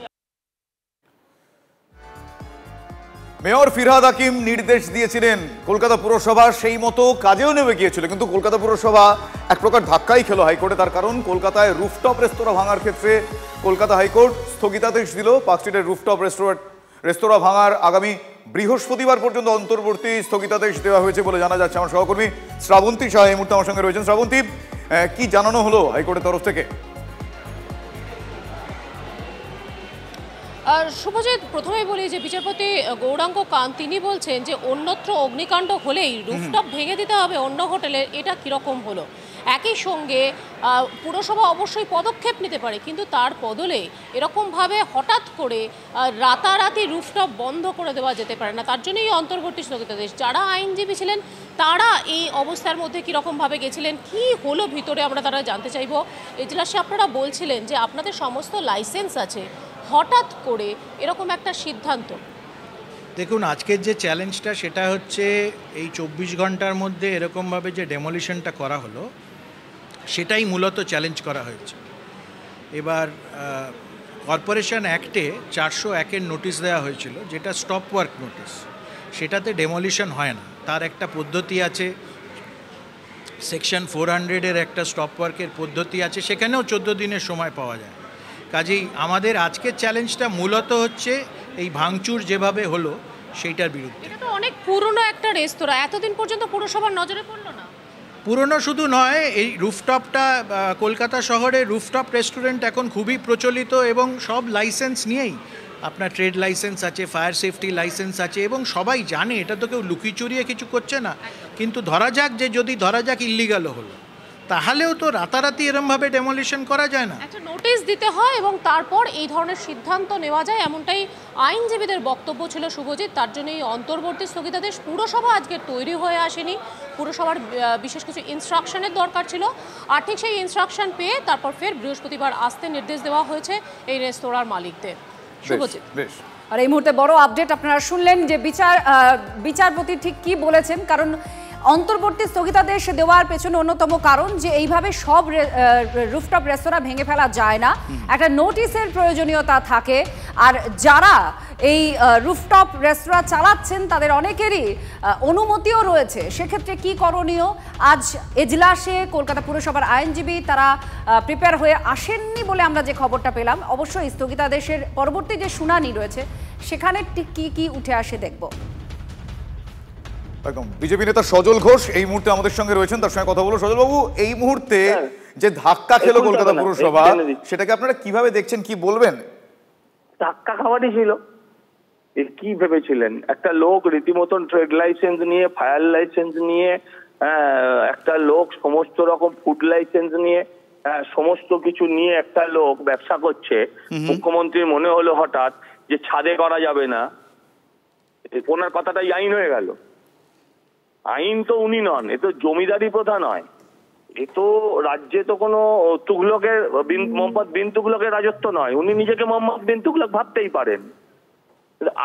S4: মেয়র ফিরহাদ হাকিম নির্দেশ দিয়েছিলেন, কলকাতা পুরসভা সেই মতো কাজেও নেমে গিয়েছিল, কিন্তু কলকাতা পুরসভা এক প্রকার ধাক্কাই খেলো হাইকোর্টে। তার কারণ কলকাতায় রুফটপ রেস্তোরাঁ ভাঙার ক্ষেত্রে কলকাতা হাইকোর্ট স্থগিতাদেশ দিল। পার্ক স্ট্রিটের রুফটপ রেস্তোরাঁ ভাঙার আগামী বৃহস্পতিবার পর্যন্ত অন্তর্বর্তী স্থগিতাদেশ দেওয়া হয়েছে বলে জানা যাচ্ছে। আমার সহকর্মী শ্রাবন্তী শাহ এই মুহূর্তে আমার সঙ্গে রয়েছেন। শ্রাবন্তী, কি জানানো হলো হাইকোর্টের তরফ থেকে?
S18: শুভজিৎ, প্রথমেই বলি যে বিচারপতি গৌরাঙ্গ কান্ত তিনি বলছেন যে অন্যত্র অগ্নিকাণ্ড হলেই রুফটপ ভেঙে দিতে হবে অন্য হোটেলের, এটা কীরকম হলো? একই সঙ্গে পুরসভা অবশ্যই পদক্ষেপ নিতে পারে, কিন্তু তার বদলে এরকমভাবে হঠাৎ করে রাতারাতি রুফটপ বন্ধ করে দেওয়া যেতে পারে না। তার জন্যই অন্তর্বর্তী স্থগিতাদেশ। যারা আইনজীবী ছিলেন তারা এই অবস্থার মধ্যে কীরকমভাবে গেছিলেন, কি হলো ভিতরে, আমরা তারা জানতে চাইব। এজলাসে আপনারা বলছিলেন যে আপনাদের সমস্ত লাইসেন্স আছে, হঠাৎ করে এরকম একটা সিদ্ধান্ত।
S20: দেখুন, আজকের যে চ্যালেঞ্জটা সেটা হচ্ছে এই 24 ঘন্টার মধ্যে এরকমভাবে যে ডেমোলিশনটা করা হলো সেটাই মূলত চ্যালেঞ্জ করা হয়েছে। এবার কর্পোরেশন অ্যাক্টে 401-এর নোটিশ দেওয়া হয়েছিল, যেটা স্টপ ওয়ার্ক নোটিশ। সেটাতে ডেমোলিশন হয় না, তার একটা পদ্ধতি আছে। সেকশন 400-এর একটা স্টপ ওয়ার্কের পদ্ধতি আছে, সেখানেও 14 দিনের সময় পাওয়া যায়। কাজেই আমাদের আজকের চ্যালেঞ্জটা মূলত হচ্ছে এই ভাঙচুর যেভাবে হলো সেইটার বিরুদ্ধে।
S18: এটা তো অনেক পুরনো একটা রেস্তোরাঁ, এতদিন পর্যন্ত পুরসভার নজরে পড়লো না।
S20: পুরনো শুধু নয়, এই রুফটপটা কলকাতা শহরে রুফটপ রেস্টুরেন্ট এখন খুবই প্রচলিত এবং সব লাইসেন্স নিয়েই, আপনার ট্রেড লাইসেন্স আছে, ফায়ার সেফটি লাইসেন্স আছে এবং সবাই জানে, এটা তো কেউ লুকিয়ে চুরিয়ে কিছু করছে না। কিন্তু ধরা যাক যে যদি ধরা যাক ইল্লিগালও হলো, তাহলেও তো রাতারাতি এরমভাবে ডেমোলিশন করা যায় না।
S18: একটা নোটিশ দিতে হয় এবং তারপর এই ধরনের সিদ্ধান্ত নেওয়া যায়, এমনটাই আইনজীবীদের বক্তব্য ছিল শুভজিৎ। তার জন্য এই অন্তর্বর্তী স্থগিতাদেশ পুরসভা আজকে তৈরি হয়ে আসেনি, পুরসভার বিশেষ কিছু ইনস্ট্রাকশনের দরকার ছিল, আর ঠিক সেই ইনস্ট্রাকশন পেয়ে তারপর ফের বৃহস্পতিবার আসতে নির্দেশ দেওয়া হয়েছে এই রেস্তোরাঁর মালিকদের। শুভজিৎ,
S3: আর এই মুহূর্তে বড় আপডেট আপনারা শুনলেন যে বিচারপতি ঠিক কি বলেছেন, কারণ অন্তর্বর্তী স্থগিতাদেশ দেওয়ার পেছনে অন্যতম কারণ যে এইভাবে সব রুফটপ রেস্তোরাঁ ভেঙে ফেলা যায় না, একটা নোটিশের প্রয়োজনীয়তা থাকে। আর যারা এই রুফটপ রেস্তোরাঁ চালাচ্ছেন তাদের অনেকেরই অনুমতিও রয়েছে, সেক্ষেত্রে কি করণীয়? আজ এজলাসে কলকাতা পুরসভার আইনজীবী তারা প্রিপেয়ার হয়ে আসেননি বলে আমরা যে খবরটা পেলাম। অবশ্যই স্থগিতাদেশের পরবর্তী যে শুনানি রয়েছে সেখানে ঠিক কি কি উঠে আসে দেখব।
S4: একদম। বিজেপি নেতা সজল ঘোষ এই মুহূর্তে আমাদের সঙ্গে রয়েছেন, তার সঙ্গে কথা বলবো। সজল বাবু, এই মুহূর্তে যে ধাক্কা খেলো কলকাতা পুরসভা, সেটাকে আপনারা কিভাবে দেখছেন, কি বলবেন?
S21: ধাক্কা খাওয়ারই ছিল। কি ভেবেছিলেন একটা লোক রীতিমতন ট্রেড লাইসেন্স নিয়ে, ফায়ার লাইসেন্স নিয়ে, একটা লোক সমস্ত রকম ফুড লাইসেন্স নিয়ে, সমস্ত কিছু নিয়ে একটা লোক ব্যবসা করছে, মুখ্যমন্ত্রীর মনে হলো হঠাৎ যে ছাদে করা যাবে না, ওনার কথাটাই আইন হয়ে গেল। আইন তো উনি নন, এ তো জমিদারি প্রথা নয়, এ তো রাজ্যে তো কোনো তুগলকের মোহাম্মদ বিন তুগলকের রাজত্ব নয়। উনি নিজেকে মোহাম্মদ বিন তুগলক ভাবতেই পারেন,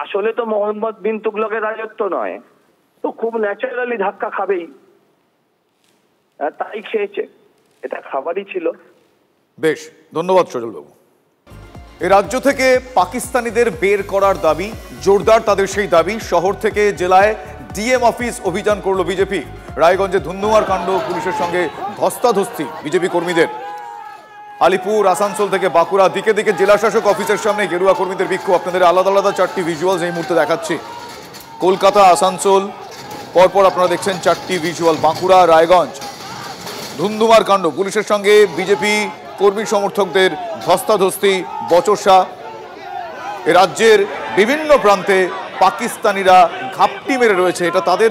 S21: আসলে তো মোহাম্মদ বিন তুগলকের রাজত্ব নয়, তো খুব ন্যাচারালি ধাক্কা খাবেই, তাই খেয়েছে, এটা খাবারই ছিল।
S4: বেশ, ধন্যবাদ সজল বাবু। এই রাজ্য থেকে পাকিস্তানিদের বের করার দাবি জোরদার, তাদের সেই দাবি। শহর থেকে জেলায় ডিএম অফিস অভিযান করলো বিজেপি। রায়গঞ্জে ধুন্ধুমার কাণ্ড, পুলিশের সঙ্গে ধস্তাধস্তি বিজেপি কর্মীদের। আলিপুর, আসানসোল থেকে বাঁকুড়া, দিকে দিকে জেলা শাসক অফিসের সামনে গেরুয়া কর্মীদের বিক্ষোভ। আপনাদের আলাদা আলাদা 4টি ভিজুয়ালস এই মুহূর্তে দেখাচ্ছি। কলকাতা, আসানসোল, পরপর আপনারা দেখছেন 4টি ভিজুয়াল। বাঁকুড়া, রায়গঞ্জ, ধুন্ধুমার কাণ্ড, পুলিশের সঙ্গে বিজেপি কর্মী সমর্থকদের ধস্তাধস্তি, বচসা। এ রাজ্যের বিভিন্ন প্রান্তে পাকিস্তানিরা ঘাপটি মেরে রয়েছে, এটা তাদের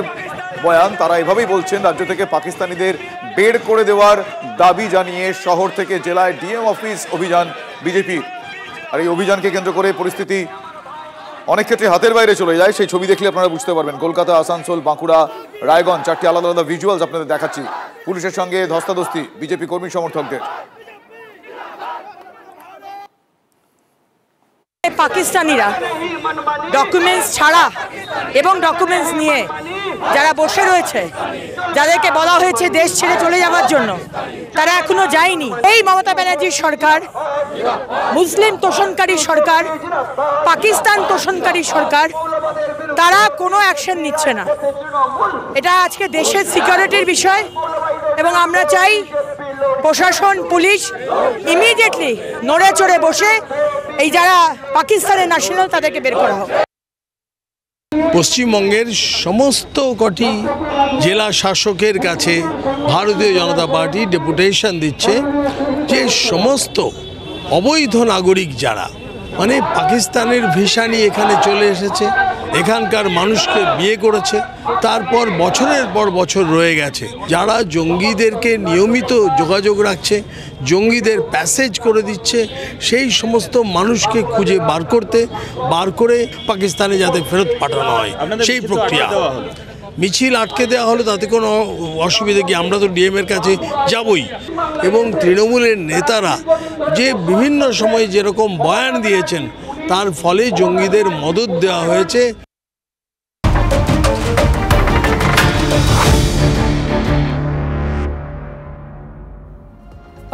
S4: বয়ান। তারা এভাবেই বলছেন, রাজ্য থেকে পাকিস্তানিদের বের করে দেওয়ার দাবি জানিয়ে শহর থেকে জেলায় ডিএম অফিস অভিযান বিজেপির। আর এই অভিযানকে কেন্দ্র করে পরিস্থিতি অনেক ক্ষেত্রে হাতের বাইরে চলে যায়, সেই ছবি দেখলে আপনারা বুঝতে পারবেন। কলকাতা, আসানসোল, বাঁকুড়া, রায়গঞ্জ, 4টি আলাদা আলাদা ভিজুয়ালস আপনাদের দেখাচ্ছি। পুলিশের সঙ্গে ধস্তাধস্তি বিজেপি কর্মী সমর্থকদের।
S22: পাকিস্তানিরা ডকুমেন্টস ছাড়া এবং ডকুমেন্টস নিয়ে যারা বসে রয়েছে, যাদেরকে বলা হয়েছে দেশ ছেড়ে চলে যাওয়ার জন্য, তারা এখনো যায়নি। এই মমতা ব্যানার্জির সরকার মুসলিম তোষণকারী সরকার, পাকিস্তান তোষণকারী সরকার, তারা কোনো অ্যাকশন নিচ্ছে না। এটা আজকে দেশের সিকিউরিটির বিষয় এবং আমরা চাই প্রশাসন, পুলিশ ইমিডিয়েটলি নড়ে চড়ে বসে এই যারা পাকিস্তানের ন্যাশনাল তাদেরকে বের করা হোক।
S7: পশ্চিমবঙ্গের সমস্ত কটি জেলা শাসকের কাছে ভারতীয় জনতা পার্টি ডেপুটেশন দিচ্ছে যে সমস্ত অবৈধ নাগরিক যারা, মানে পাকিস্তানের ভিসা নিয়ে এখানে চলে এসেছে, এখানকার মানুষকে বিয়ে করেছে, তারপর বছরের পর বছর রয়ে গেছে, যারা জঙ্গিদেরকে নিয়মিত যোগাযোগ রাখছে, জঙ্গিদের প্যাসেজ করে দিচ্ছে, সেই সমস্ত মানুষকে খুঁজে বার করে পাকিস্তানে যাতে ফেরত পাঠানো হয়, সেই প্রক্রিয়া। মিছিল আটকে দেওয়া হলো, তাতে কোনো অসুবিধা কি? আমরা তো ডিএমের কাছে যাবই। এবং তৃণমূলের নেতারা যে বিভিন্ন সময় যেরকম বয়ান দিয়েছেন, তার ফলে জঙ্গিদের মদত দেওয়া হয়েছে।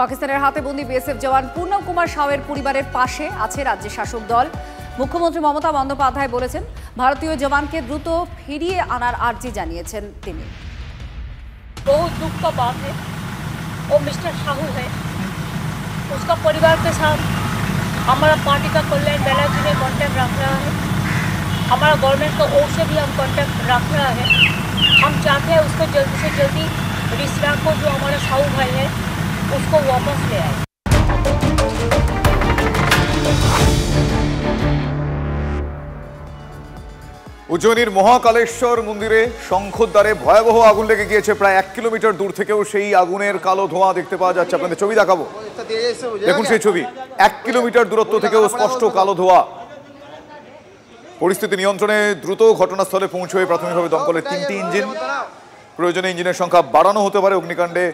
S3: পাকিস্তানের হাতে বন্দী বিএসএফ জওয়ান পূর্ণম কুমার সাউয়ের পরিবারের পাশে আছে রাজ্যের শাসক দল। মুখ্যমন্ত্রী মমতা বন্দ্যোপাধ্যায় বলেছেন, ভারতীয় জওয়ানকে দ্রুত ফিরিয়ে আনার আর্জি জানিয়েছেন তিনি।
S5: बहुत दुख का बात है। वो मिस्टर साहू है, उसका परिवार के साथ हमारा पार्टी का कल्याण बैनर्जी ने कांटेक्ट रख रहा है, हमारा गवर्नमेंट का ओर से भी हम कांटेक्ट रख रहा है। हम चाहते हैं उसको जल्दी से जल्दी रिश्ता को, जो हमारा साहू भाई है, उसको वापस ले आए।
S4: উজ্জয়িনীর মহাকালেশ্বর মন্দিরে শঙ্খদ্বারে ভয়াবহ আগুন লেগে গিয়েছে। প্রায় 1 কিলোমিটার দূর থেকেও সেই আগুনের কালো ধোঁয়া দেখতে পাওয়া যাচ্ছে। আপনাদের ছবি দেখাবো, দেখুন সেই ছবি। 1 কিলোমিটার দূরত্ব থেকেও স্পষ্ট কালো ধোঁয়া। পরিস্থিতি নিয়ন্ত্রণে দ্রুত ঘটনাস্থলে পৌঁছয়ে প্রাথমিকভাবে দমকলের 3টি ইঞ্জিন, প্রয়োজনে ইঞ্জিনের সংখ্যা বাড়ানো হতে পারে। অগ্নিকাণ্ডে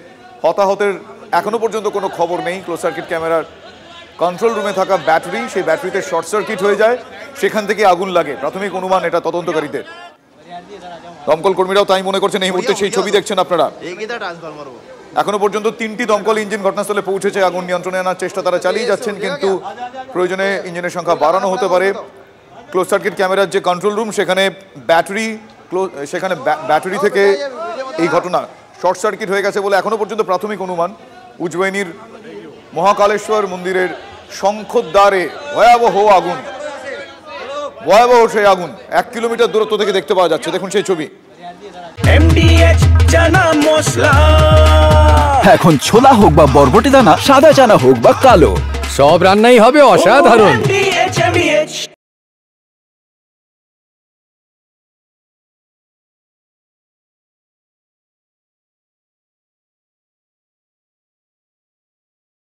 S4: হতাহতের এখনো পর্যন্ত কোনো খবর নেই। ক্লোজ সার্কিট ক্যামেরার কন্ট্রোল রুমে থাকা ব্যাটারি, সেই ব্যাটারিতে শর্ট সার্কিট হয়ে যায়, সেখান থেকে আগুন লাগে। প্রাথমিক অনুমান এটা তদন্তকারীদের। দমকল কর্মীরাও তাই মনে করছেন। এই মুহূর্তে সেই ছবি দেখছেন আপনারা। এখনো পর্যন্ত 3টি দমকল ইঞ্জিন ঘটনাস্থলে পৌঁছেছে। আগুন নিয়ন্ত্রণে আনার চেষ্টা তারা চালিয়ে যাচ্ছেন, কিন্তু প্রয়োজনে ইঞ্জিনের সংখ্যা বাড়ানো হতে পারে। ক্লোজ সার্কিট ক্যামেরার যে কন্ট্রোল রুম, সেখানে ব্যাটারি থেকে এই ঘটনা শর্ট সার্কিট হয়ে গেছে বলে এখনো পর্যন্ত প্রাথমিক অনুমান। উজ্জয়িনীর মহাকালেশ্বর মন্দিরের শঙ্খদ্বারে ভয়াবহ আগুন, ভয়াবহ সেই আগুন 1 কিলোমিটার দূরত্ব থেকে দেখতে পাওয়া যাচ্ছে। দেখুন সেই ছবি।
S1: MDH চানা মশলা, এখন ছোলা হোক বা বরবটি দানা, সাদা চানা হোক বা কালো, সব রান্নাই হবে অসাধারণ।